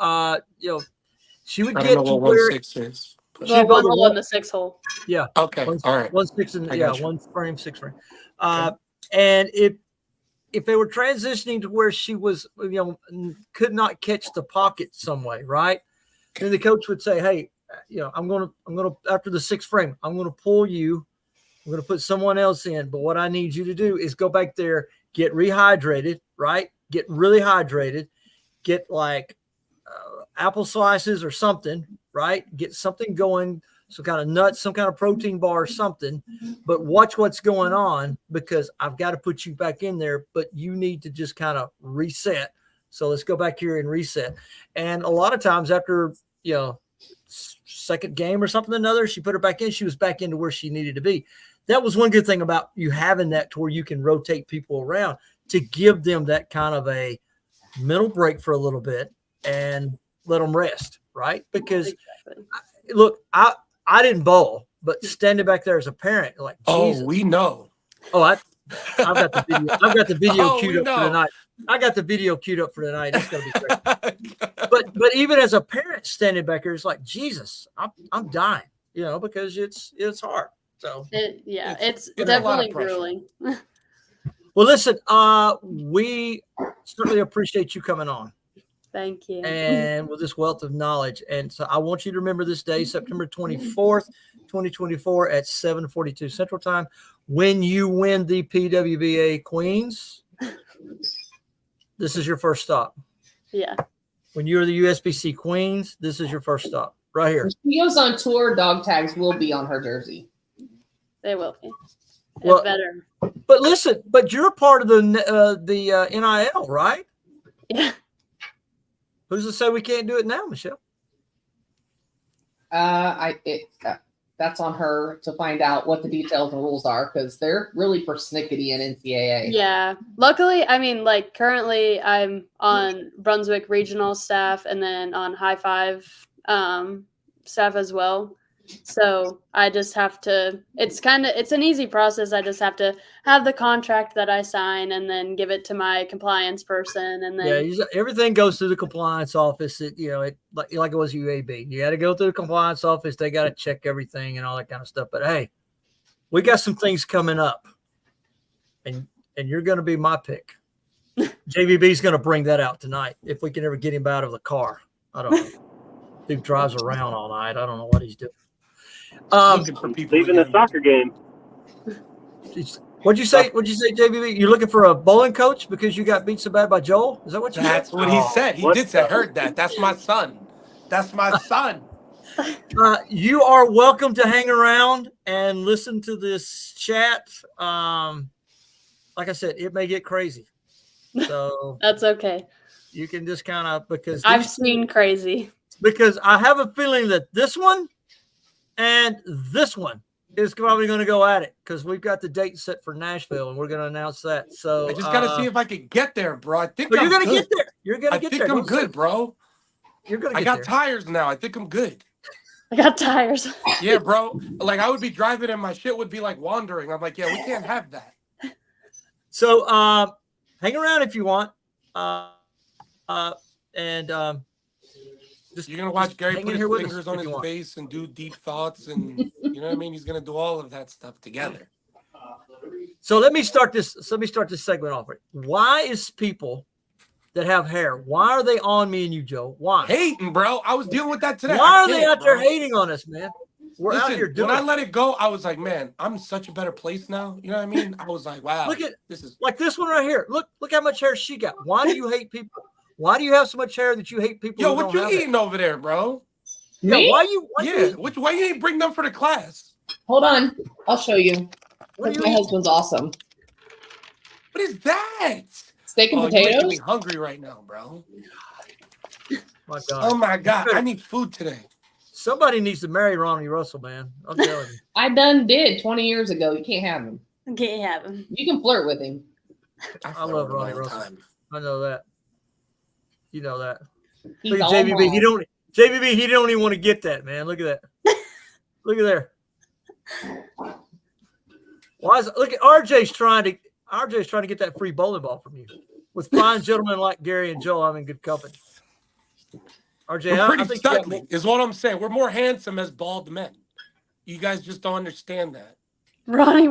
she would I get don't to know what where 1-6 is. but- She Well, go one to hole one- in the 6 hole. Okay. one, All right. 1-6 and I yeah, got you. 1 frame, 6 frame. And if they were transitioning to where she was, could not catch the pocket some way, right? Then the coach would say, "Hey, I'm gonna after the 6th frame, I'm gonna pull you. I'm gonna put someone else in. But what I need you to do is go back there, get rehydrated, right? Get really hydrated, get like apple slices or something, right? Get something going some kind of nuts, some kind of protein bar or something, but watch what's going on because I've got to put you back in there, but you need to just kind of reset. So let's go back here and reset. And a lot of times after, second game or something or another, she put her back in. She was back into where she needed to be. That was one good thing about you having that to where you can rotate people around to give them that kind of a mental break for a little bit and let them rest, right? Because look, I didn't bowl, but standing back there as a parent, like, Jesus. Oh, we know. Oh, I've got the video. I've got the video Oh, queued we up for know. tonight. I got the video queued up for tonight. It's gonna be great. But even as a parent standing back here, it's like, Jesus, I'm dying, because it's hard. So It's it's a lot of definitely pressure. grueling. well, listen, we certainly appreciate you coming on Thank you. and with this wealth of knowledge. And so I want you to remember this day, September 24th, 2024 at 7:42 Central Time, when you win the PWBA Queens. This is your first stop. Yeah. When you're the USBC Queens, this is your first stop right here. When she goes on tour, dog tags will be on her jersey. They will be. Well- It's better. But listen, you're a part of the NIL, right? Yeah. Who's to say we can't do it now, Michelle? That's on her to find out what the details and rules are because they're really persnickety in NCAA. Yeah. Luckily, I mean, like currently I'm on Brunswick regional staff and then on High Five staff as well. So I just have to, it's an easy process. I just have to have the contract that I sign and then give it to my compliance person. And then, Everything goes through the compliance office. Like it was UAB. You got to go through the compliance office. They got to check everything and all that kind of stuff. But hey, we got some things coming up, and you're going to be my pick. JVB's going to bring that out tonight if we can ever get him out of the car. I don't know. Dude drives around all night. I don't know what he's doing. Looking for people Leaving the again. soccer game. What'd you say? JVB? You're looking for a bowling coach because you got beat so bad by Joel? Is that what you That's said? what he said. He what did say, the- heard that. That's my son. That's my son. You are welcome to hang around and listen to this chat. Like I said, it may get crazy. So that's okay. you can just kind of, because I have a feeling that this one and this one is probably going to go at it because we've got the date set for Nashville and we're going to announce that. So I just got to see if I could get there, bro. I think but I'm you're going to good. get there. You're going to I get think there. I'm Don't good, say- bro. You're going to I get got there. tires now. I think I'm good. I got tires. Yeah, bro. Like I would be driving and my shit would be like wandering. I'm like, yeah, we can't have that. So hang around if you want. Just You're gonna watch Gary hang put in his here with us fingers on if his you want. face and do deep thoughts, and you know what I mean. He's gonna do all of that stuff together. So let me start this segment off. Why is people that have hair, why are they on me and you, Joe? Why? Hating, bro. I was dealing with that today. Why I are they can't, out there bro. hating on us, man? We're out Listen, here doing when I it. let it go, I was like, man, I'm in such a better place now. You know what I mean? I was like, wow, Look at this is like this one right here. Look how much hair she got. Why do you hate people? Why do you have so much hair that you hate people? yo. who What don't you have it? eating over there, bro? Yeah, Me? why you Yeah, why you ain't bring them for the class? Hold on. I'll show you. what Because do my you eat? husband's awesome. What is that? Steak and Oh, you're making potatoes. me hungry right now, bro. My God. Oh my god, I need food today. Somebody needs to marry Ronnie Russell, man. I'm telling you. I done did 20 years ago. You can't have him. Can't have them. You can flirt with him. I flirt love with him Ronnie all the Russell. time. I know that. You know that. He's Look at all JVB. mom. He don't even want to get that, man. Look at that. Look at there. Look at RJ's trying to get that free bowling ball from you. With fine gentlemen like Gary and Joe, I'm in good company. RJ, We're I pretty think you got studly, is what I'm saying. We're more handsome as bald men. You guys just don't understand that. Ronnie,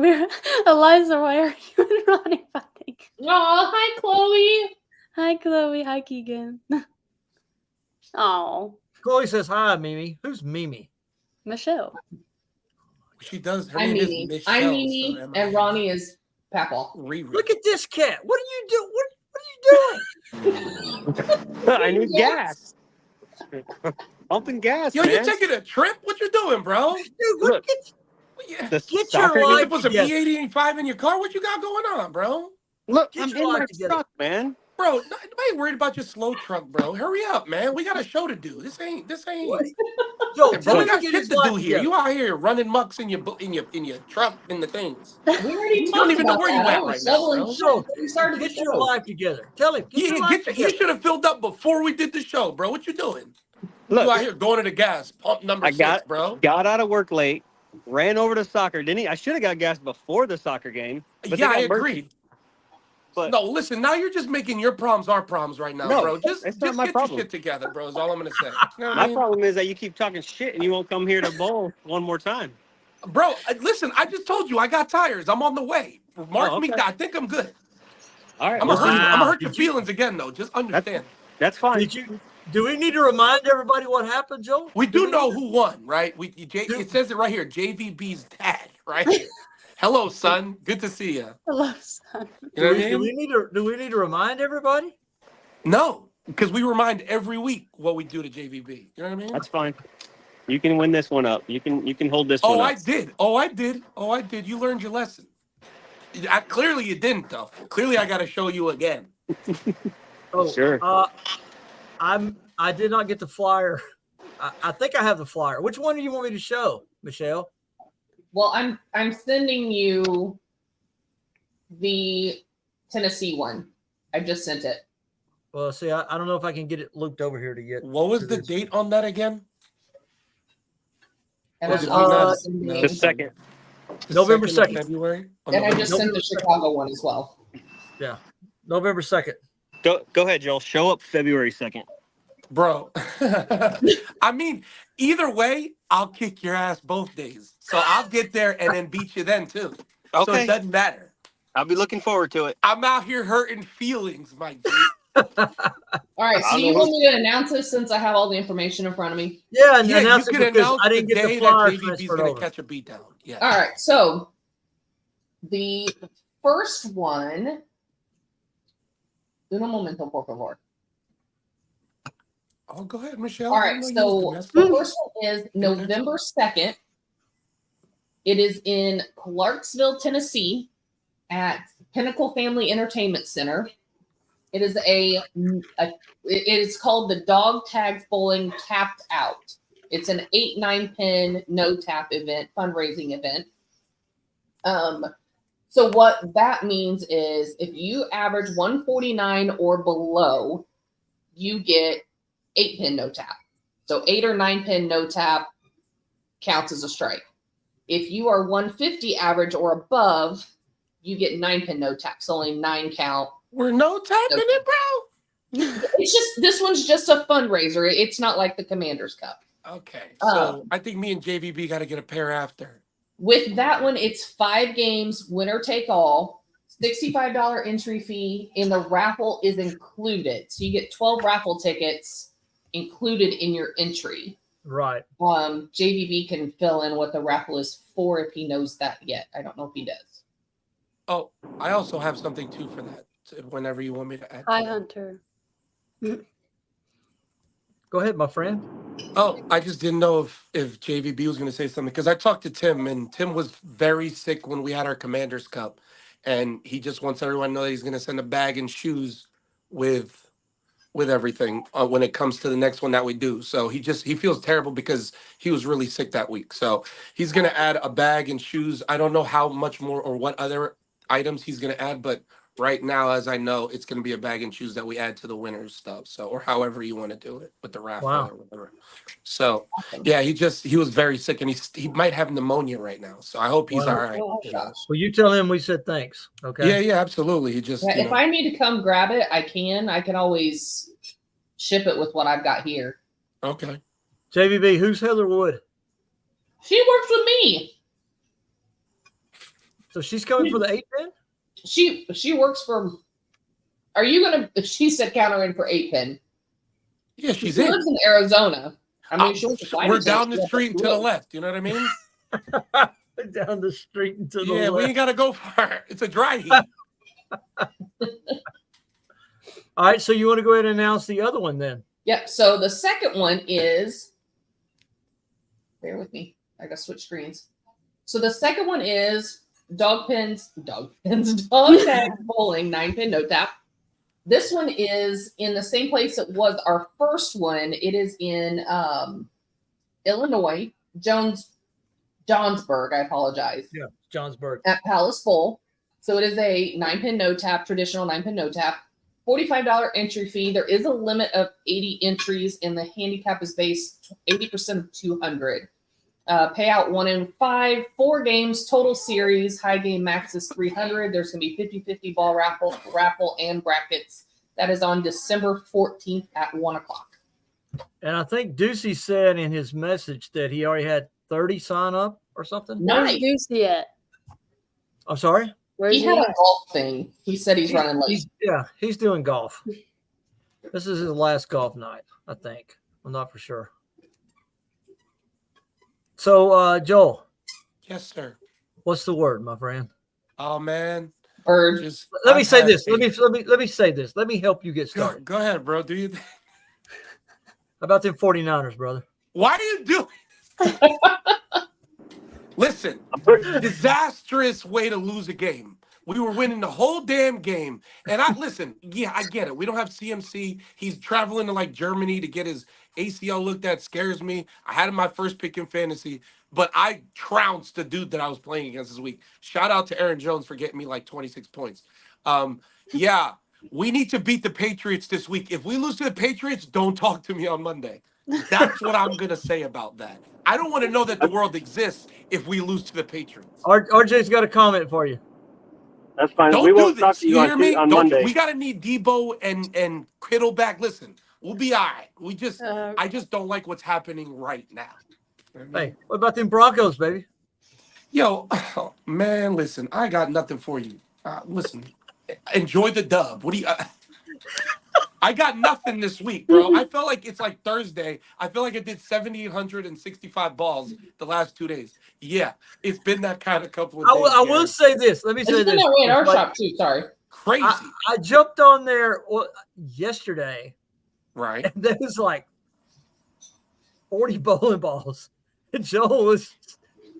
Eliza, why are you and Ronnie fighting? Oh, hi, Chloe. Hi, Chloe. Hi, Keegan. Oh, Chloe says hi, Mimi. Who's Mimi? Michelle. She does. Her I'm name is Mimi. Michelle. I'm Mimi, so and Ronnie is Papa. Riri. Look at this cat. What are you doing? What are you doing? I need gas. pumping gas, Yo, man. you taking a trip? What you doing, bro? Dude, Look, Yeah. the Get soccer your You life game. put some together. E85 in your car? What you got going on, bro? Look, Get I'm your in life my together. truck, man. Bro, nobody worried about your slow truck, bro. Hurry up, man. We got a show to do. This ain't. What? Joe, Hey, bro, tell we him to got get shit his to life do here. together. You out here running mucks in your truck and the things. We already You talked don't even know about where you that. at I was right now, shoveling bro. shit Joe, before we started the get your show. life together. Tell him. Get your Yeah, life you together. should have filled up before we did the show, bro. What you doing? Look, You out here going to the gas pump number I 6, bro. got out of work late, ran over to soccer. Didn't he? I should have got gas before the soccer game, but Yeah, I they got agree. mercy. But No, listen. Now you're just making your problems our problems right now, no, bro. Just it's not get my your problem. shit together, bro. Is all I'm gonna say. You know what I My mean? problem is that you keep talking shit and you won't come here to bowl one more time. Bro, listen. I just told you I got tires. I'm on the way. Mark Oh, me okay. down. I think I'm good. All right, I'm we'll gonna see. hurt you. I'm gonna hurt Did your you- feelings again, though. Just understand. That's fine. Did you? Do we need to remind everybody what happened, Joe? We do we know need to- who won, right? It says it right here. JVB's dad, right here. Hello, son. Good to see you. Hello, son. You know what I Do we mean? need to? Do we need to remind everybody? No, because we remind every week what we do to JVB. You know what I mean? That's fine. You can win this one up. You can hold this Oh, one I up. did. Oh, I did. Oh, I did. You learned your lesson. Clearly, you didn't, though. Clearly, I got to show you again. Oh, Sure. I did not get the flyer. I think I have the flyer. Which one do you want me to show, Michelle? Well, I'm sending you the Tennessee one. I just sent it. Well, see, I don't know if I can get it looped over here to get. What was to the this. date on that again? And Was I'm it, also uh, sending- The second. The November 2nd of 2nd. February? Oh, and I November just sent the Chicago one as well. November 2nd. Go ahead, Joel. Show up February 2nd. Bro, I mean, either way, I'll kick your ass both days. So I'll get there and then beat you then too. So Okay. it doesn't matter. I'll be looking forward to it. I'm out here hurting feelings, Mike G. All right, so I'll you go- want me to announce this since I have all the information in front of me? Yeah, and Yeah, you announce it can because announce I the didn't get day the that flyer JVB's transferred going over. to catch a beatdown. Yeah. All right, so the first one, uno momento, por favor. Oh, go ahead, Michelle. All I right, know you so was the domestic. first one is November 2nd. It is in Clarksville, Tennessee, at Pinnacle Family Entertainment Center. It is it is called the Dog Tags Bowling Tapped Out. It's an 8-9 pin no tap event, fundraising event. So what that means is if you average 149 or below, you get 8-pin no tap. So 8 or 9 pin no tap counts as a strike. If you are 150 average or above, you get 9-pin no tap. So only 9 count. We're no tapping it, bro. It's just, this one's just a fundraiser. It's not like the Commander's Cup. Okay. So I think me and JVB got to get a pair after. With that one, it's 5 games, winner take all, $65 entry fee, and the raffle is included. So you get 12 raffle tickets included in your entry. Right. JVB can fill in what the raffle is for if he knows that yet. I don't know if he does. Oh, I also have something too for that. Whenever you want me to add. Hi, to that. Hunter. Go ahead, my friend. Oh, I just didn't know if JVB was going to say something because I talked to Tim and Tim was very sick when we had our Commander's Cup, and he just wants everyone to know that he's going to send a bag and shoes with everything when it comes to the next one that we do. So he feels terrible because he was really sick that week. So he's going to add a bag and shoes. I don't know how much more or what other items he's going to add, but right now, as I know, it's going to be a bag and shoes that we add to the winner's stuff. So, or however you want to do it with the raffle Wow. or whatever. So, yeah, he was very sick and he might have pneumonia right now. So I hope he's Wow. all right. Oh, you know. gosh. Well, you tell him we said thanks. Okay. Yeah, yeah, absolutely. He just, Yeah, you if know, I need to come grab it, I can. I can always ship it with what I've got here. okay. JVB, who's Heather Wood? She works with me. So she's coming for the 8-pin? She works for. Are you gonna? She said counter in for 8-pin. Yeah, She she's in. lives in Arizona. I mean, she'll fly We're to down the Texas. street to the left. You know what I mean? Down the street and to the Yeah, we left. ain't got to go far. It's a dry heat. All right. So you want to go ahead and announce the other one then? Yep. So the second one is Bear with me. I got to switch screens. So the second one is dog pens bowling, 9-pin no tap. This one is in the same place it was our first one. It is in Illinois, Johnsburg. I apologize. Yeah, Johnsburg. At Palace Bowl. So it is a 9-pin no tap, traditional 9-pin no tap. $45 entry fee. There is a limit of 80 entries, and the handicap is based 80% of 200. Payout 1 in 5, 4 games, total series. High game max is 300. There's going to be 50-50 ball raffle and brackets. That is on December 14th at 1 o'clock. And I think Ducey said in his message that he already had 30 sign up or something. Nice. Where's Ducey at? I'm sorry? Where's He had a golf thing. He said he's running late. He's doing golf. This is his last golf night, I think. I'm not for sure. So, Joel, Yes, sir. what's the word, my friend? Oh man. Or Just Let me I've say had this. a- Let me say this. Let me help you get Go, started. go ahead, bro. Do you? How about them 49ers, brother? Why are you doing? Listen, disastrous way to lose a game. We were winning the whole damn game. And I get it. We don't have CMC. He's traveling to like Germany to get his ACL looked at. Scares me. I had him my first pick in fantasy, but I trounced the dude that I was playing against this week. Shout out to Aaron Jones for getting me like 26 points. Yeah, we need to beat the Patriots this week. If we lose to the Patriots, don't talk to me on Monday. That's what I'm going to say about that. I don't want to know that the world exists if we lose to the Patriots. RJ's got a comment for you. That's fine. Don't We do won't talk this. to You you hear me? on Don't, Monday. we got to need Debo and Kittle back. Listen, we'll be all right. I just don't like what's happening right now. You know what I mean? Hey, what about them Broncos, baby? Yo, man, listen, I got nothing for you. Listen, enjoy the dub. What do you? I got nothing this week, bro. I felt like it's like Thursday. I feel like I did 7,865 balls the last 2 days. Yeah, it's been that kind of couple of days. I will Gary. say this. Let me it's say been this. that way in our Like, shop too. Sorry. Crazy, I jumped on there yesterday, right? and there was like 40 bowling balls. And Joel was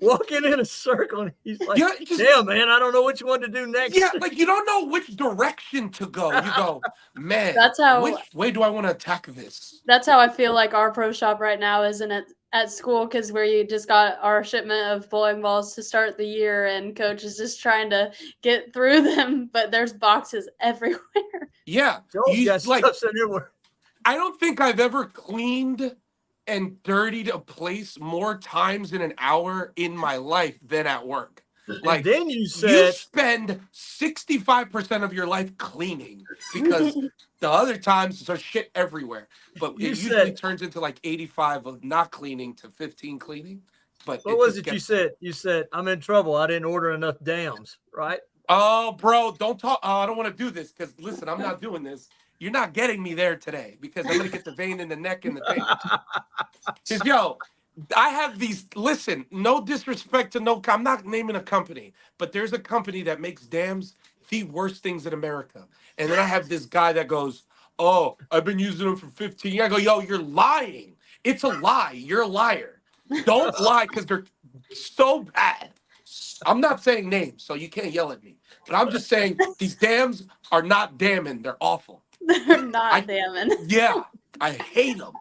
walking in a circle, and he's like, Yeah, just- damn, man, I don't know which one to do next. Yeah, like you don't know which direction to go. You go, man. That's how- Which way do I want to attack this? That's how I feel like our pro shop right now isn't at school, because we just got our shipment of bowling balls to start the year, and coach is just trying to get through them, but there's boxes everywhere. Yeah, Joel's you, got like stuff sitting everywhere. I don't think I've ever cleaned and dirtied a place more times in an hour in my life than at work. Like And then you you said, spend 65% of your life cleaning because the other times there's shit everywhere. But it You usually said- turns into like 85 of not cleaning to 15 cleaning. But what was just it you gets- said? You said, I'm in trouble. I didn't order enough dams, right? Oh, bro, don't talk. Oh, I don't want to do this because listen, I'm not doing this. You're not getting me there today because I'm gonna get the vein in the neck and the thing. Because yo, I have these. Listen, no disrespect to no. I'm not naming a company, but there's a company that makes dams the worst things in America. And then I have this guy that goes, "Oh, I've been using them for 15 years." I go, "Yo, you're lying. It's a lie. You're a liar. Don't lie because they're so bad." I'm not saying names, so you can't yell at me. But I'm just saying these dams are not damming. They're awful. They're not I- damning Yeah, I hate them.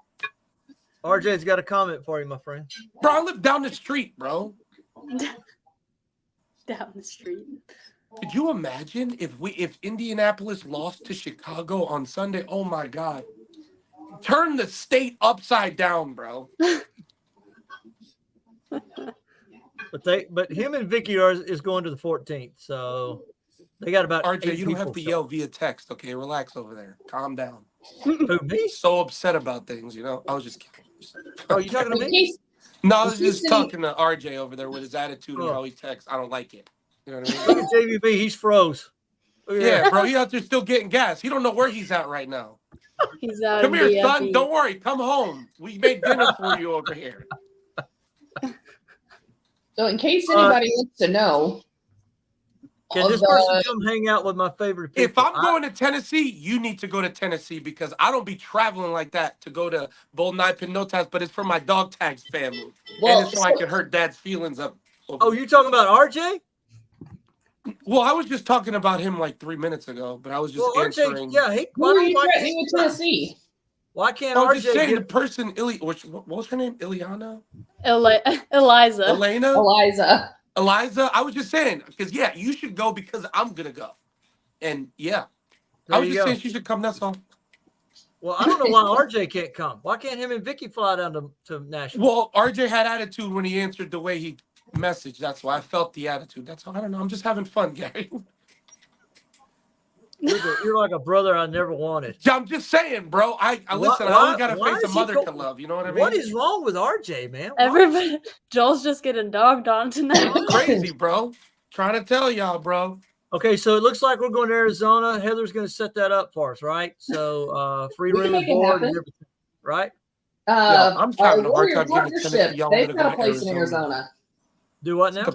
RJ's got a comment for you, my friend. Bro, I live down the street, bro. down the street. Could you imagine if Indianapolis lost to Chicago on Sunday? Oh my God. Turn the state upside down, bro. But him and Vicky is going to the 14th, so they got about RJ, 8 you don't have people to showing. yell via text, okay? Relax over there. Calm down. Who, me? So upset about things, you know? I was just kidding. Oh, you talking to In me? case, No, I was Is he just sitting- talking to RJ over there with his attitude and Oh. how he texts. I don't like it. You know what I Look mean? at JVB. He's froze. Look at Yeah, that. bro, he out there still getting gas. He don't know where he's at right now. He's out Come in here, son. DFE. Don't worry. Come home. We made dinner for you over here. so in case anybody wants to know, Can this person come hang out with my favorite people? If I'm going to Tennessee, you need to go to Tennessee because I don't be traveling like that to go to Bull Knife and No Tags, but it's for my dog tags family. Well, and it's so I can hurt dad's feelings up. Oh, you talking about RJ? Well, I was just talking about him like 3 minutes ago, but I was just answering. RJ, yeah, who are you threatening with Tennessee? Why can't I was RJ just saying get the person, what was her name? Ileana? Eliza. Elena? Eliza. I was just saying, because, yeah, you should go because I'm going to go. And, yeah. There I was you just go. saying she should come, that's all. Well, I don't know why RJ can't come. Why can't him and Vicky fly down to Nashville? Well, RJ had attitude when he answered the way he messaged. That's why I felt the attitude. That's all. I don't know. I'm just having fun, Gary. You're like a brother I never wanted. I'm just saying, bro. I listen. I always got to face a mother to love. You know what I mean? What is wrong with RJ, man? Everybody, Joel's just getting dogged on tonight. It's crazy, bro. Trying to tell y'all, bro. Okay, so it looks like we're going to Arizona. Heather's going to set that up for us, right? So free We can room make and it board happen. and everything, right? I'm having a hard Warrior time getting to Tennessee. Partnership, Y'all they've gonna got a go to place in Arizona. Arizona. Do what now?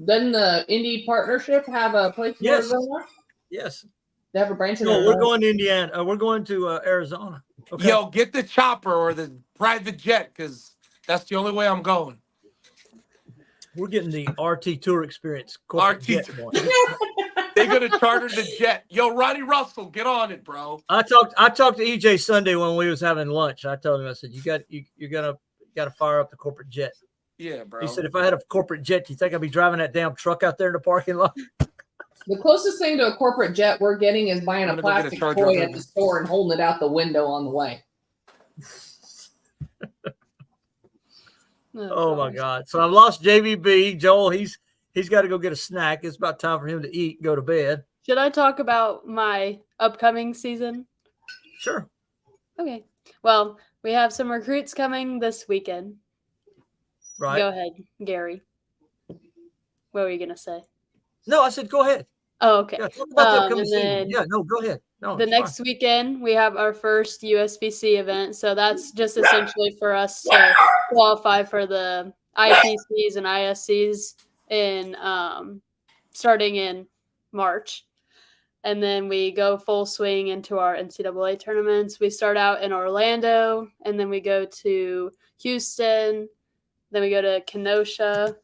Doesn't the Indie Partnership have a place in Yes. Arizona? Yes. They have a branch in No, Arizona. we're going to Indiana. We're going to Arizona. Okay. Yo, get the chopper or the private jet because that's the only way I'm going. We're getting the RT Tour experience. corporate RT jet Tour. one. They're gonna charter the jet. Yo, Ronnie Russell, get on it, bro. I talked to EJ Sunday when we was having lunch. I told him, I said, you're gonna fire up the corporate jet. Yeah, bro. He said, if I had a corporate jet, do you think I'd be driving that damn truck out there in the parking lot? The closest thing to a corporate jet we're getting is buying I'm a gonna go get a plastic Charger toy of at it. the store and holding it out the window on the way. Oh my God. So I've lost JVB. Joel, he's got to go get a snack. It's about time for him to eat and go to bed. Should I talk about my upcoming season? Sure. Okay. Well, we have some recruits coming this weekend. Right. Go ahead, Gary. What were you gonna say? No, I said go ahead. Oh, okay. Yeah, talk about the upcoming and season. then Yeah, no, go ahead. No, the it's next fine. weekend we have our first USBC event, so that's just essentially for us to qualify for the IPCs and ISCs in starting in March. And then we go full swing into our NCAA tournaments. We start out in Orlando, and then we go to Houston, then we go to Kenosha,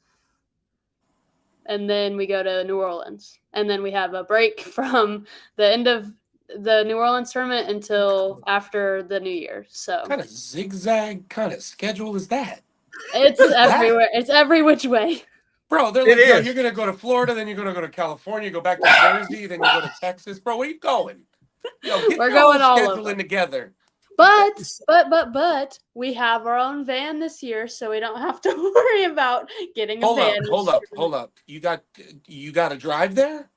and then we go to New Orleans. And then we have a break from the end of the New Orleans tournament until after the New Year. So What kind of zigzag kind of schedule is that? it's everywhere. It's every which way. Bro, they're It like, yo, is. you're going to go to Florida, then you're going to go to California, go back to Jersey, then you go to Texas. Bro, where you going? Yo, get We're your going whole all scheduling over. together. But we have our own van this year, so we don't have to worry about getting a van. Hold up. You got to drive there?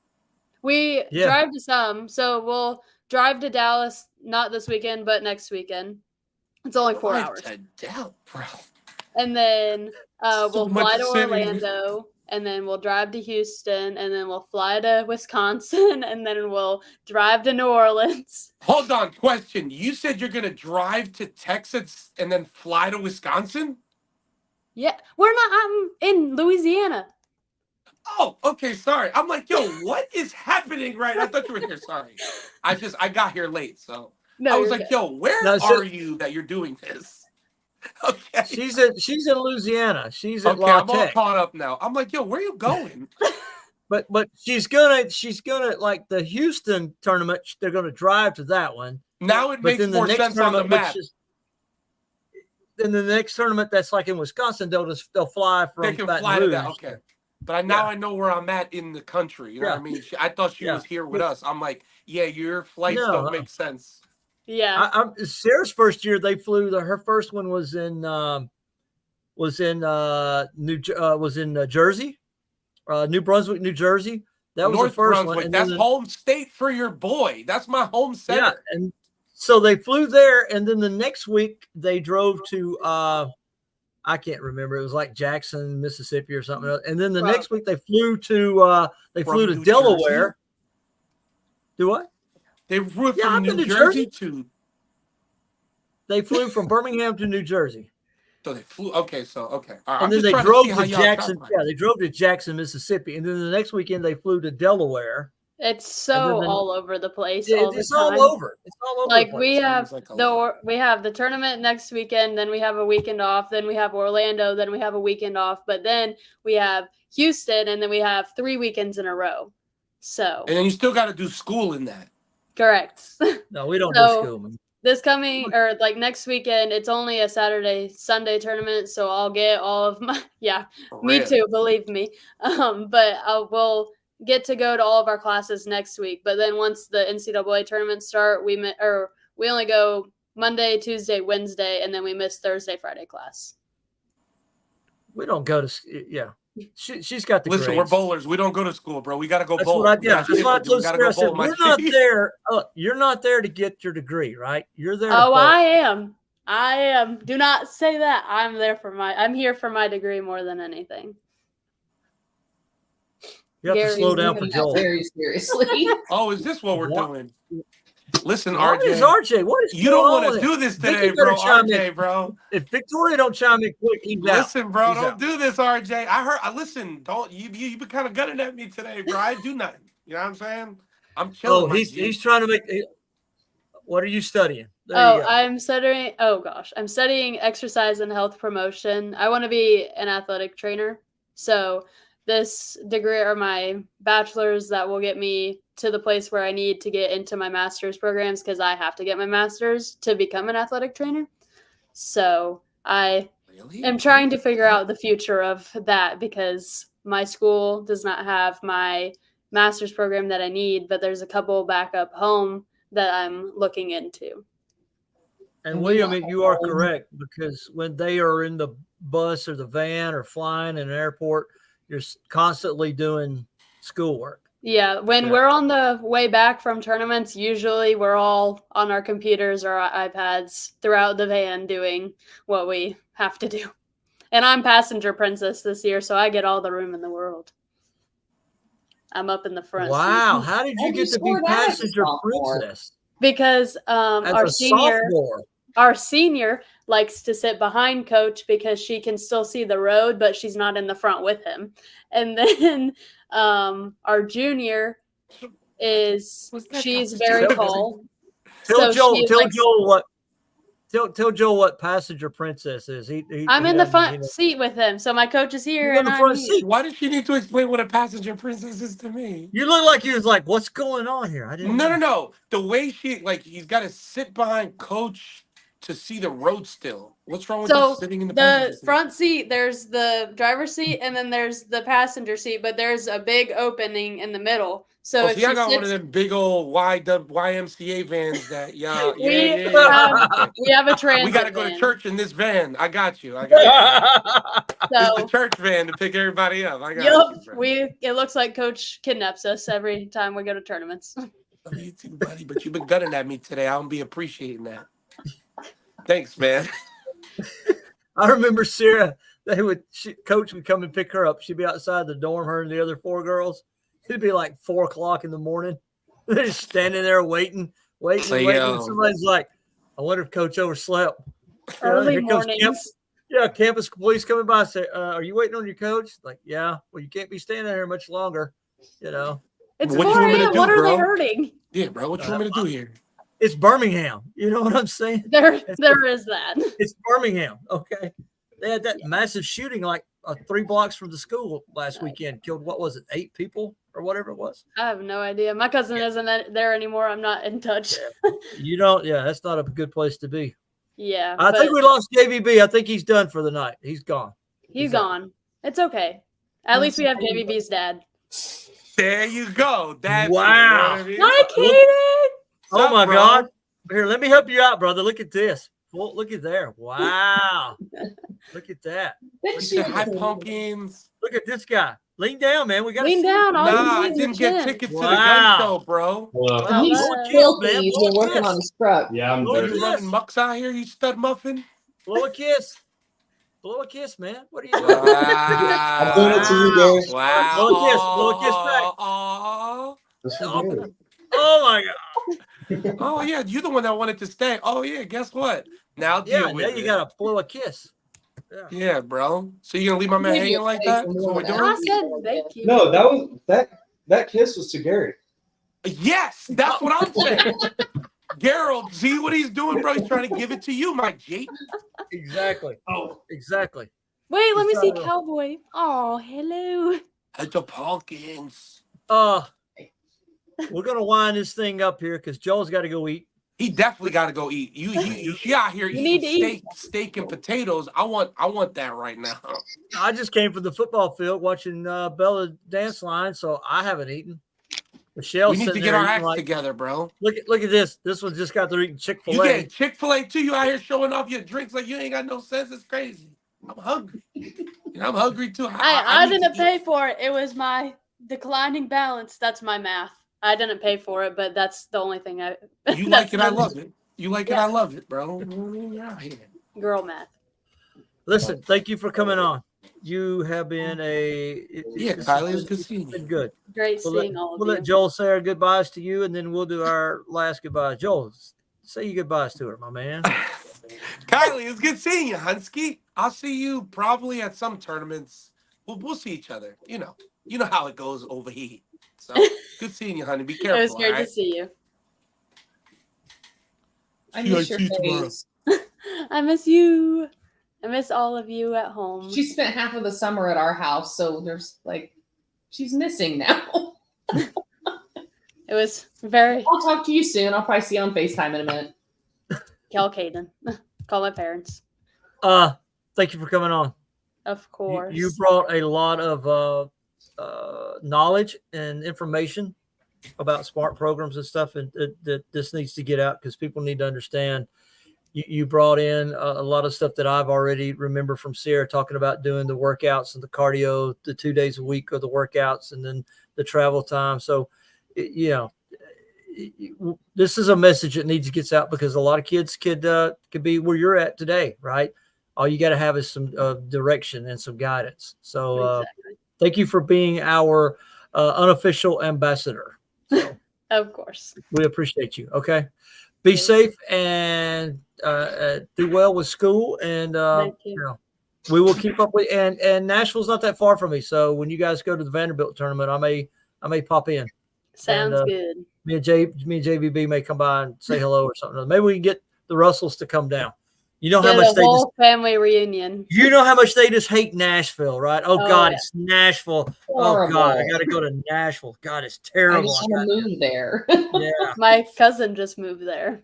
We Yeah. drive to some, so we'll drive to Dallas not this weekend, but next weekend. It's only 4 Drive hours. to Dallas, bro. And then So we'll much fly to city. Orlando, and then we'll drive to Houston, and then we'll fly to Wisconsin, and then we'll drive to New Orleans. Hold on, question. You said you're going to drive to Texas and then fly to Wisconsin? Yeah, we're not. I'm in Louisiana. Oh, okay, sorry. I'm like, yo, what is happening right? I thought you were here. Sorry. I got here late, so No, I was you're like, good. yo, where No, so- are you that you're doing this? Okay. She's in Louisiana. She's at Okay, La I'm all Tech. caught up now. I'm like, yo, where are you going? But she's gonna like the Houston tournament. They're gonna drive to that one. Now it But makes then the more next sense on the tournament, map. then the next tournament that's like in Wisconsin, they'll fly from They can Baton fly to Rouge. that. Okay. But now I know where I'm at in the country. You know what I mean? I thought she Yeah. was here with us. I'm like, yeah, your flights No. don't make sense. Yeah. Sarah's first year they flew. Her first one was in Jersey, New Brunswick, New Jersey. That was North the first Brunswick. one. And That's then home state for your boy. That's my home center. yeah, and so they flew there, and then the next week they drove to I can't remember. It was like Jackson, Mississippi, or something else. And then the Wow. next week they flew to New Delaware. Jersey? Do what? They flew Yeah, from I've been New to Jersey Jersey. to They flew from Birmingham to New Jersey. So they flew. Okay, so okay. All right. I'm And then just they trying drove see to how y'all Jackson. travel. Yeah, they drove to Jackson, Mississippi, and then the next weekend they flew to Delaware. It's And so then all over the place all the it's time. all over. It's all over Like the we place. have Seems like a lot. we have the tournament next weekend, then we have a weekend off, then we have Orlando, then we have a weekend off, but then we have Houston, and then we have 3 weekends in a row. So And then you still got to do school in that. correct. No, we don't So- do school, man. This coming or like next weekend, it's only a Saturday Sunday tournament, so I'll get all of my For me real. too, believe me. But we'll get to go to all of our classes next week. But then once the NCAA tournaments start, we only go Monday, Tuesday, Wednesday, and then we miss Thursday, Friday class. We don't go to. Yeah, she's got the. Listen, grades. we're bowlers. We don't go to school, bro. We got to go That's bowl. what I We did. got That's shit what I to do. told We gotta Sarah. I go said, bowl, my we're not G. there. You're not there to get your degree, right? You're there. to Oh, bowl. I am. I am. Do not say that. I'm here for my degree more than anything. You have to Gary's slow down for Taking that Joel. very seriously. Oh, is this what we're What? doing? Listen, What is RJ. RJ? What is You don't going on want with to it? do this Vicky today, better bro. chime in. RJ, bro. If Victoria don't chime in quick, he's out. Listen, bro, He's don't out. do this, RJ. I listen. Don't you been kind of gunning at me today, bro. I do nothing. You know what I'm saying? I'm chilling. Oh, my he's G. trying to make. What are you studying? There Oh, you go. I'm studying. Oh gosh, I'm studying exercise and health promotion. I want to be an athletic trainer. So this degree or my bachelor's that will get me to the place where I need to get into my master's programs because I have to get my master's to become an athletic trainer. So I Really? am trying to figure out the future of that because my school does not have my master's program that I need, but there's a couple back up home that I'm looking into. And And William, you you are are- correct because when they are in the bus or the van or flying in an airport, you're constantly doing schoolwork. Yeah, when Yeah. we're on the way back from tournaments, usually we're all on our computers or our iPads throughout the van doing what we have to do. And I'm passenger princess this year, so I get all the room in the world. I'm up in the front seat. Wow, how did you How'd you get to be score that as a passenger sophomore? princess Because as our a senior sophomore? our senior likes to sit behind coach because she can still see the road, but she's not in the front with him. And then our junior is What's that she's got to very do with tall. Tell So Joel. she Tell likes- Joel what. Tell Joel what passenger princess is. I'm he in the doesn't, front seat with him, so my coach is here You're in and the I'm front here. seat. Why does she need to explain what a passenger princess is to me? You look like you was like, what's going on here? I didn't. No. know. The way he's got to sit behind coach to see the road still. What's wrong with So just sitting in the passenger the seat? front seat, there's the driver's seat, and then there's the passenger seat, but there's a big opening in the middle. So Oh, if so she y'all got one of sits, them big old YMCA vans that y'all. We Yeah. Okay. we have a transit. We got to go to van. church in this van. I got you. It's the So church van to pick everybody up. I got yup, you. Bro. it looks like coach kidnaps us every time we go to tournaments. Love you too, buddy. But you've been gunning at me today. I don't be appreciating that. Thanks, man. I remember Sarah. Coach would come and pick her up. She'd be outside the dorm. Her and the other 4 girls. It'd be like 4 o'clock in the morning. They're just standing there waiting. Like, yo. Somebody's like, I wonder if Coach overslept. Early here comes mornings. Campus police coming by. Say, are you waiting on your coach? Like, yeah. Well, you can't be standing there much longer. It's What you 4 want me to a.m. do, What are bro? they hurting? Yeah, bro. What you want me to do here? It's Birmingham. You know what I'm saying? There is that. It's Birmingham. Okay. They had that massive shooting like 3 blocks from the school last weekend. Killed, what was it, 8 people or whatever it was? I have no idea. My cousin isn't there anymore. I'm not in touch. You don't. Yeah, that's not a good place to be. Yeah, I but think we lost JVB. I think he's done for the night. He's gone. he's gone. It's okay. At least we have JVB's dad. There you go. That's Wow. It, you know what I mean? Hi, Kaden. Oh What's my up, bro? God. Here, let me help you out, brother. Look at this. Well, look at there. Wow. Look at that. That Look she at High was- Pumpkins. Look at this guy. Lean down, man. We got Lean down. All you Nah, see I is your didn't get chin. tickets to the Wow. gun show, bro. Hello. Wow, He's that- filthy. man. He's been working on his truck. Yeah, I'm Lord, Are good. you yes. running mucks out here, you stud muffin? Blow a kiss. Blow a kiss, man. What are you doing? Wow. I'm doing it to you guys. Wow. Blow a kiss. Blow a kiss back. Aw. This is Oh. good. Oh my God. Oh, yeah, you're the one that wanted to stay. Oh, yeah, guess what? Now deal Yeah, with now it. you got to blow a kiss. Yeah. Yeah, bro. So you gonna leave my man Maybe hanging a like steak that? and That's what we're more than doing? I said thank you. No, that kiss was to Gary. Yes, that's what I'm saying. Gerald, see what he's doing, bro? He's trying to give it to you, my G. Exactly. Oh, Exactly. Wait, let me He's see trying to- Cowboy. Oh, hello. At the Pumpkins. We're gonna wind this thing up here because Joel's got to go eat. He definitely got to go eat. She out here You eating need to eat. steak and potatoes. I want that right now. I just came from the football field watching Bella dance line, so I haven't eaten. Michelle's We need to sitting get there our eating act like, together, bro. look at this. This one just got through eating You Chick-fil-A. get Chick-fil-A too. You out here showing off your drinks like you ain't got no sense. It's crazy. I'm hungry. I'm hungry too. I need to didn't pay eat. for it. It was my declining balance. That's my math. I didn't pay for it, but that's the only thing I. You that's like it, I the love it. You like it, I love it, bro. You're out here. Girl math. Listen, thank you for coming on. You have been Yeah, Kylie, it's good seeing been you. good. Great We'll let, seeing all of we'll you. let Joel say our goodbyes to you, and then we'll do our last goodbye. Joel, say your goodbyes to her, my man. Kylie, it's good seeing you, Hunsky. I'll see you probably at some tournaments. We'll see each other. You know how it goes over here. So good seeing you, honey. Be careful. It was great all right? to see you. I miss your see you tomorrow. face. I miss you. I miss all of you at home. She spent half of the summer at our house, so there's like, she's missing now. It was very I'll talk to you soon. I'll probably see you on FaceTime in a minute. Cal Caden. Call my parents. Thank you for coming on. Of course. You brought a lot of knowledge and information about smart programs and stuff, and that this needs to get out because people need to understand. You brought in a lot of stuff that I've already remember from Sierra talking about doing the workouts and the cardio, the 2 days a week of the workouts, and then the travel time. So, this is a message that needs to get out because a lot of kids could be where you're at today, right? All you got to have is some direction and some guidance. So Exactly. thank you for being our unofficial ambassador. So Of course. we appreciate you. Okay. Be safe and do well with school. And, Thank you. we will keep up with, and Nashville's not that far from me. So when you guys go to the Vanderbilt tournament, I may pop in. Sounds And, good. Me and JVB may come by and say hello or something. Maybe we can get the Russells to come down. You know how Did much a they just, whole family reunion. you know how much they just hate Nashville, right? Oh, Oh, God, yeah. it's Nashville. Oh God, I Horrible. got to go to Nashville. God, it's I terrible. just want to move there. Yeah, My cousin just moved there.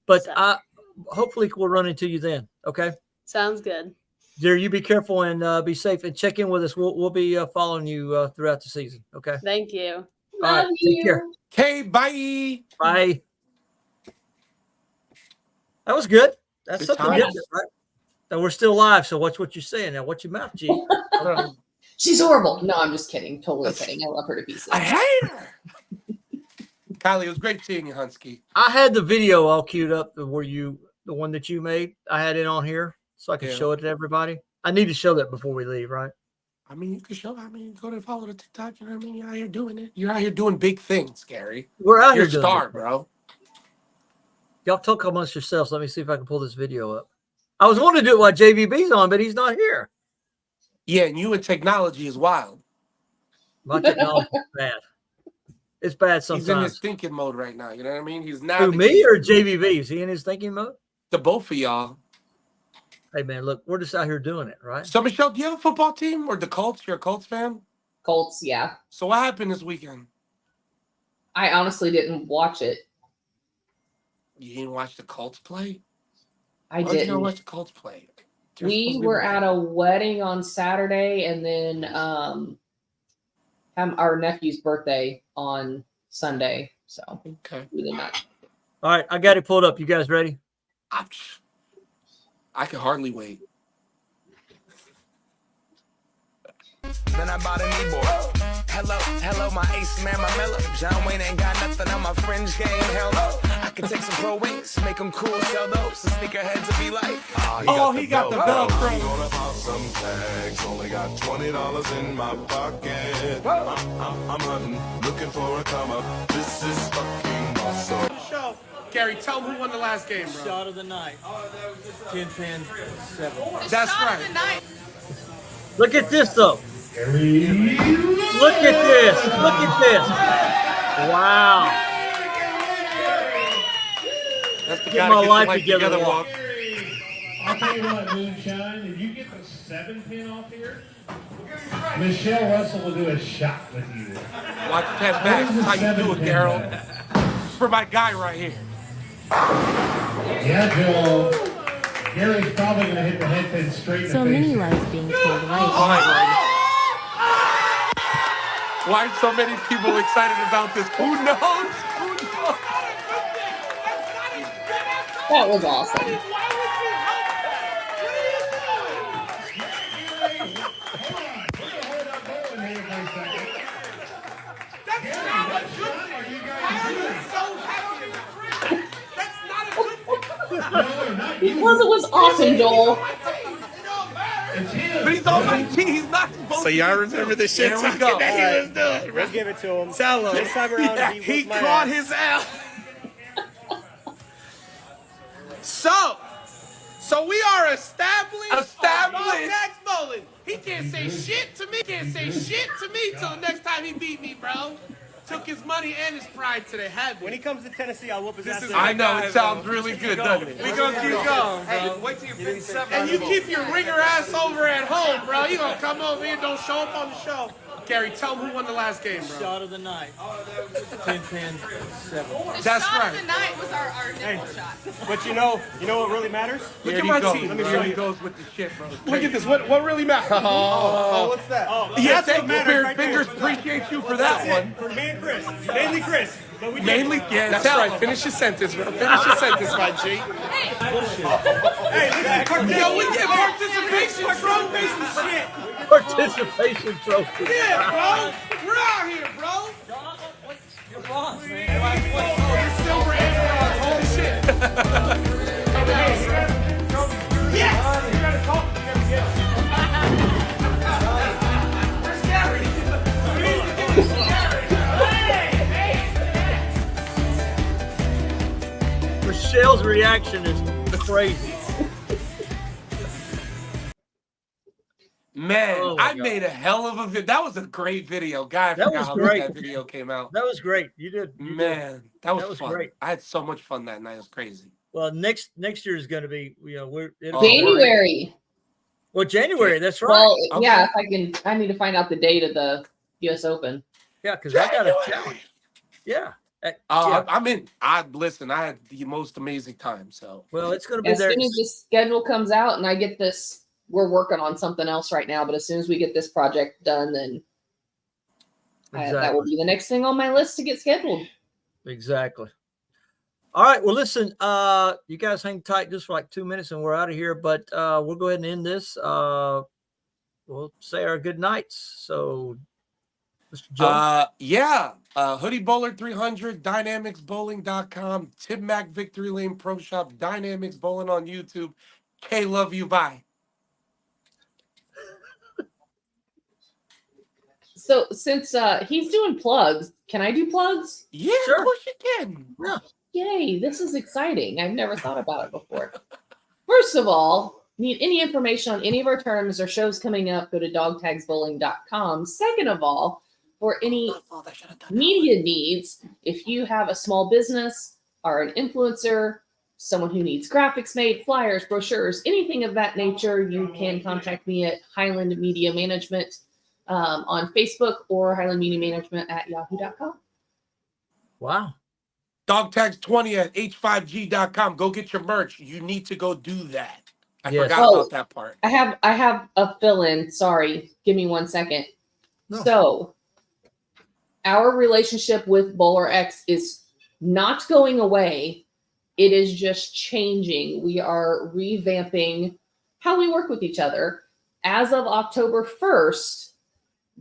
but So. hopefully we'll run into you then. Okay, Sounds good. dear, you be careful and be safe and check in with us. We'll be following you throughout the season. Okay, Thank you. all right, Love take care. you. Okay, bye. Bye. That was good. That's Good something times. different, right? And we're still live, so watch what you're saying now. Watch your mouth, G. She's horrible. No, I'm just kidding. Totally kidding. I love her to pieces. I hate her. Kylie, it was great seeing you, Hunsky. I had the video all queued up the one that you made. I had it on here so I could Yeah. show it to everybody. I need to show that before we leave, right? I mean, you can show. I mean, go to follow the TikTok. You know what I mean? You're out here doing it. You're out here doing big things, Gary. We're out You're a here doing star, it. bro. Y'all talk amongst yourselves. Let me see if I can pull this video up. I was wanting to do it while JVB's on, but he's not here. Yeah, and you and technology is wild. My technology is bad. It's bad He's in his sometimes. thinking mode right now. You know what I mean? He's Who, navigating. me or JVB? Is he in his thinking mode? The both of y'all. Hey, man, look, we're just out here doing it, right? So, Michelle, do you have a football team or the Colts? You're a Colts fan? Colts, yeah. So, what happened this weekend? I honestly didn't watch it. You didn't watch the Colts play? I Why did you not didn't. watch the Colts play? They're supposed We to be were winning. at a wedding on Saturday and then had our nephew's birthday on Sunday. So Okay. we did not. All right, I got it pulled up. You guys ready? Ouch. I can hardly wait. Then I bought a kneeboard. Hello, my ace man, my mellow. John Wayne ain't got nothing on my fringe game. Hell no. I can take some pro wings, make them cool, sell those. The sneakerheads will be like, He got the Velcro. Gonna pop some tags. Only got $20 in my pocket. I'm hunting, looking for a come up. This is fucking awesome. Michelle, Gary, tell them who won the last game, bro. Shot of the night. 10-10, 7. That's right. Look at this though. Look at this. Look at this. Wow. That's the Get guy my that gets life the together, together walk. I'll tell you what, Moonshine, if you get the 7 pin off here, Michelle Russell will do a shot with you. Watch that back. How you do it, Daryl? For my guy right here. Yeah, Joel. Gary's probably going to hit the head pin straight in the So face. many lies being told right. Why are so many people excited about this? Who knows? Who knows? That was awesome. Because it was awesome, Joel. But he's on my team. He's not supposed So y'all remember the shit There we talking go. that he was doing? We'll give it to him. Tell him. This time around, Yeah, he caught his L. So we are established. Established. Tax bowling. He can't say shit to me. Can't say shit to me till the next time he beat me, bro. Took his money and his pride to the heaven. When he comes to Tennessee, I'll whoop his ass. I know, it sounds really good, doesn't it? We gonna keep going, Hey, bro. wait till you finish 7. And you keep your ringer ass over at home, bro. You gonna come over here and don't show up on the show. Gary, tell them who won the last game, bro. Shot of the night. 10-10, 7. That's right. night was our nipple shot. But you know what really matters? Look at at my my team. team. Let me show Here he you. goes with the shit, bro. Look at this. What really matters? Oh, what's that? Oh, Yeah, that's thank what you, matters Beard right Fingers. there. Appreciate you for that one. For me and Chris. Mainly Chris. But we Mainly, yeah, That's tell right. him. Finish your sentence, bro. Finish your sentence, my G. Hey, Yo, we get participation trophies and shit. Participation trophy. Yeah, bro. We're out here, bro. Your boss, man. Oh, this silver and bronze. Holy shit. Yes! You gotta talk to him, Where's Gary? Michelle's reaction is crazy. Man, Oh my I God. made a hell of a video. That was a great video, guy. I That forgot was how great. that video came out. That was great. You did. Man, that was fun. great. I had so much fun that night. It was crazy. Well, next year is going to be, it'll Oh, be great. January. Well, January. That's right. Well, Okay. yeah, if I need to find out the date of the US Open. Yeah, because I got a challenge. Yeah. Yeah. I'm in. I had the most amazing time. So Well, it's going to be As there. soon as the schedule comes out and I get this, we're working on something else right now, but as soon as we get this project done, then that will be the next thing on my list to get scheduled. Exactly. All right. Well, listen, you guys hang tight just for like 2 minutes and we're out of here, but we'll go ahead and end this. We'll say our good nights. So, Mr. Joe. Hoodie Bowler 300, dynamicsbowling.com, Tim Mack Victory Lane Pro Shop, Dynamics Bowling on YouTube. K, love you. Bye. So since he's doing plugs, can I do plugs? Yeah, Sure. of course you can. Yeah. Yay, this is exciting. I've never thought about it before. First of all, need any information on any of our tournaments or shows coming up, go to dogtagsbowling.com. Second of all, for any media needs, if you have a small business or an influencer, someone who needs graphics made, flyers, brochures, anything of that nature, you can contact me at Highland Media Management on Facebook or Highland Media Management at yahoo.com. Wow. Dogtags20 at h5g.com. Go get your merch. You need to go do that. I Yes. forgot about that part. I have a fill-in. Sorry. Give me 1 second. No. So our relationship with Bowler X is not going away. It is just changing. We are revamping how we work with each other. As of October 1st,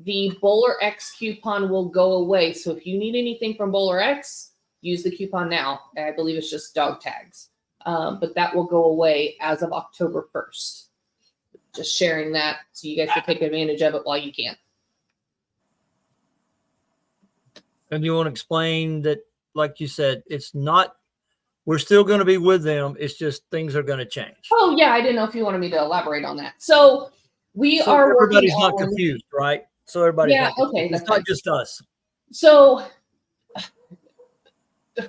the Bowler X coupon will go away. So if you need anything from Bowler X, use the coupon now. I believe it's just dog tags. But that will go away as of October 1st. Just sharing that so you guys can take advantage of it while you can. And you want to explain that, like you said, it's not We're still going to be with them. It's just things are going to change. Oh yeah, I didn't know if you wanted me to elaborate on that. So we So are working everybody's not on. confused, right? So everybody's Yeah, not confused. okay, It's that's not fine. just us. So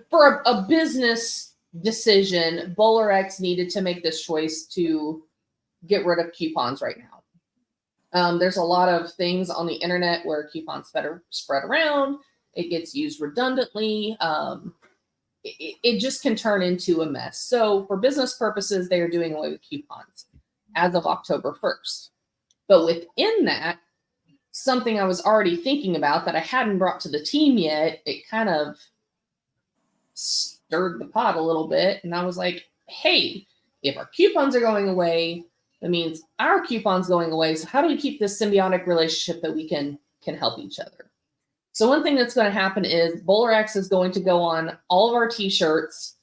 for a business decision, BowlerX needed to make this choice to get rid of coupons right now. There's a lot of things on the internet where coupons better spread around. It gets used redundantly. It just can turn into a mess. So for business purposes, they are doing away with coupons as of October 1st. But within that, something I was already thinking about that I hadn't brought to the team yet, it kind of stirred the pot a little bit. And I was like, hey, if our coupons are going away, that means our coupons going away. So how do we keep this symbiotic relationship that we can help each other? So one thing that's going to happen is BowlerX is going to go on all of our t-shirts,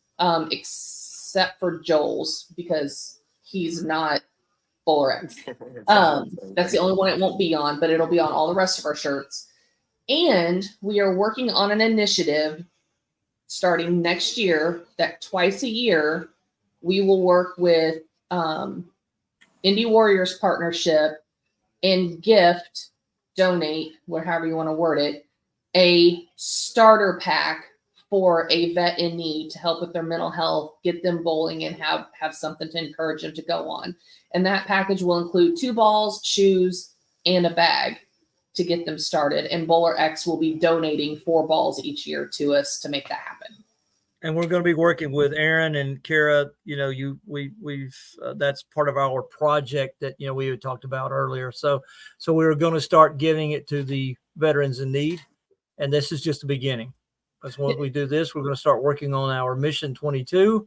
except for Joel's, because he's not BowlerX. That's the only one it won't be on, but it'll be on all the rest of our shirts. And we are working on an initiative starting next year that twice a year we will work with Indie Warriors Partnership and gift, donate, however you want to word it, a starter pack for a vet in need to help with their mental health, get them bowling, and have something to encourage them to go on. And that package will include 2 balls, shoes, and a bag to get them started. And BowlerX will be donating 4 balls each year to us to make that happen. And we're going to be working with Aaron and Kara. You know, we've that's part of our project that, you know, we had talked about earlier. So we were going to start giving it to the veterans in need. And this is just the beginning. Because once we do this, we're going to start working on our Mission 22.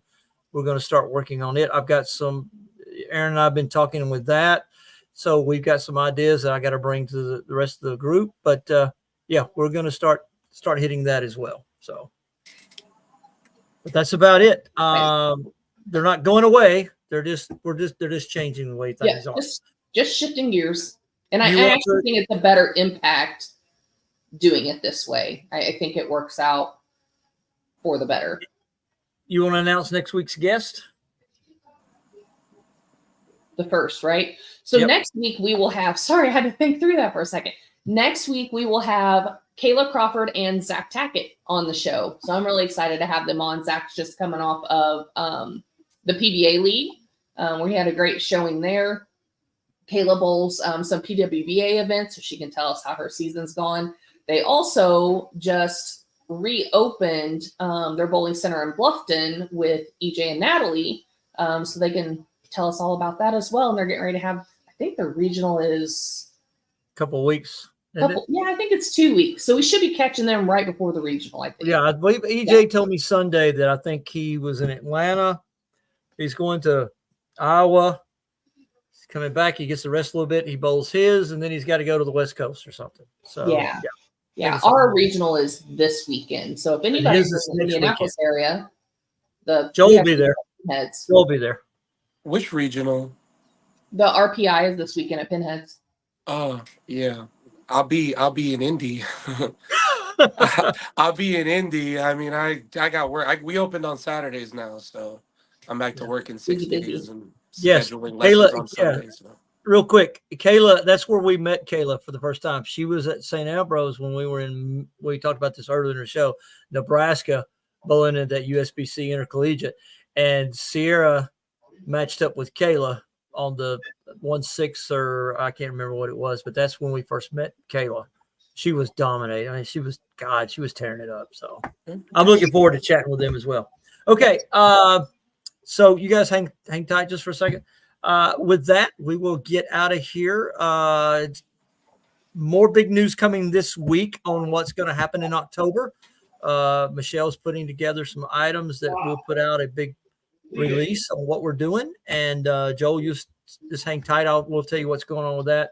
We're going to start working on it. I've got Aaron and I have been talking with that. So we've got some ideas that I got to bring to the rest of the group. But yeah, we're going to start hitting that as well. So, but that's about it. They're not going away. They're just changing the way things are. Just shifting gears. And I actually think it's a better impact doing it this way. I think it works out for the better. You want to announce next week's guest? The first, right? So next week we will have, sorry, I had to think through that for a second. Next week we will have Kayla Crawford and Zach Tackett on the show. So I'm really excited to have them on. Zach's just coming off of the PBA League, where he had a great showing there. Kayla bowls some PWBA events, so she can tell us how her season's gone. They also just reopened their bowling center in Bluffton with EJ and Natalie, so they can tell us all about that as well. And they're getting ready to have, I think the regional is a couple of weeks. Yeah, I think it's 2 weeks. So we should be catching them right before the regional, I think. Yeah, I believe EJ told me Sunday that I think he was in Atlanta. He's going to Iowa. He's coming back. He gets to rest a little bit. He bowls his, and then he's got to go to the West Coast or something. So yeah. Our regional is this weekend. So if anybody's in the Indianapolis area, Joel will be there. Joel will be there. Which regional? The RPI is this weekend at Pinheads. Oh, yeah. I'll be in Indy. I'll be in Indy. I mean, I got work. We opened on Saturdays now, so I'm back to working 6 days and scheduling lessons on Sundays. So. Real quick, Kayla, that's where we met Kayla for the first time. She was at St. Ambrose when we talked about this earlier in the show, Nebraska, bowling at that USBC Intercollegiate. And Sierra matched up with Kayla on the 1-6, or I can't remember what it was, but that's when we first met Kayla. She was dominating. I mean, she was tearing it up. So I'm looking forward to chatting with them as well. Okay. So you guys hang tight just for a second. With that, we will get out of here. More big news coming this week on what's going to happen in October. Michelle's putting together some items that we'll put out a big release on what we're doing. And Joel, you just hang tight. We'll tell you what's going on with that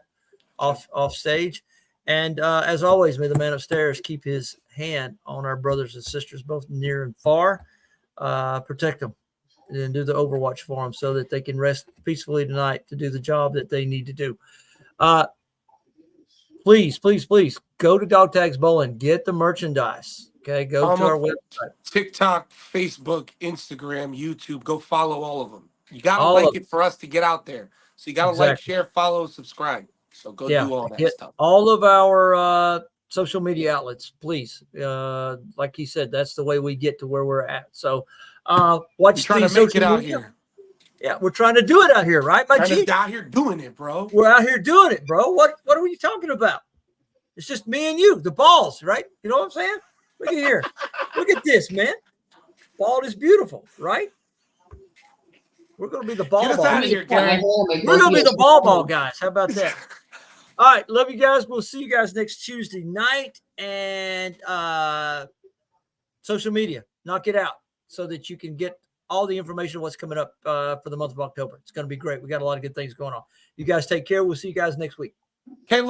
off stage. And as always, may the man upstairs keep his hand on our brothers and sisters, both near and far. Protect them and do the overwatch for them so that they can rest peacefully tonight to do the job that they need to do. Please go to Dog Tags Bowling. Get the merchandise. Okay, go to I'm our a- website. TikTok, Facebook, Instagram, YouTube. Go follow all of them. You gotta All like of it for us to get out there. So you gotta like, Exactly. share, follow, subscribe. So go Yeah, do all that hit stuff. all of our social media outlets, please. Like he said, that's the way we get to where we're at. So We're watch trying the to make it social out media. here. Yeah, we're trying to do it out here, right, my Trying G? to out here doing it, bro. We're out here doing it, bro. What are you talking about? It's just me and you, the balls, right? You know what I'm saying? Look at here. Look at this, man. Bald is beautiful, right? We're gonna be the ball Get us ball. out of here, Gary. We're gonna be the ball guys. How about that? All right, love you guys. We'll see you guys next Tuesday night, and social media. Knock it out so that you can get all the information of what's coming up for the month of October. It's going to be great. We got a lot of good things going on. You guys take care. We'll see you guys next week. Okay,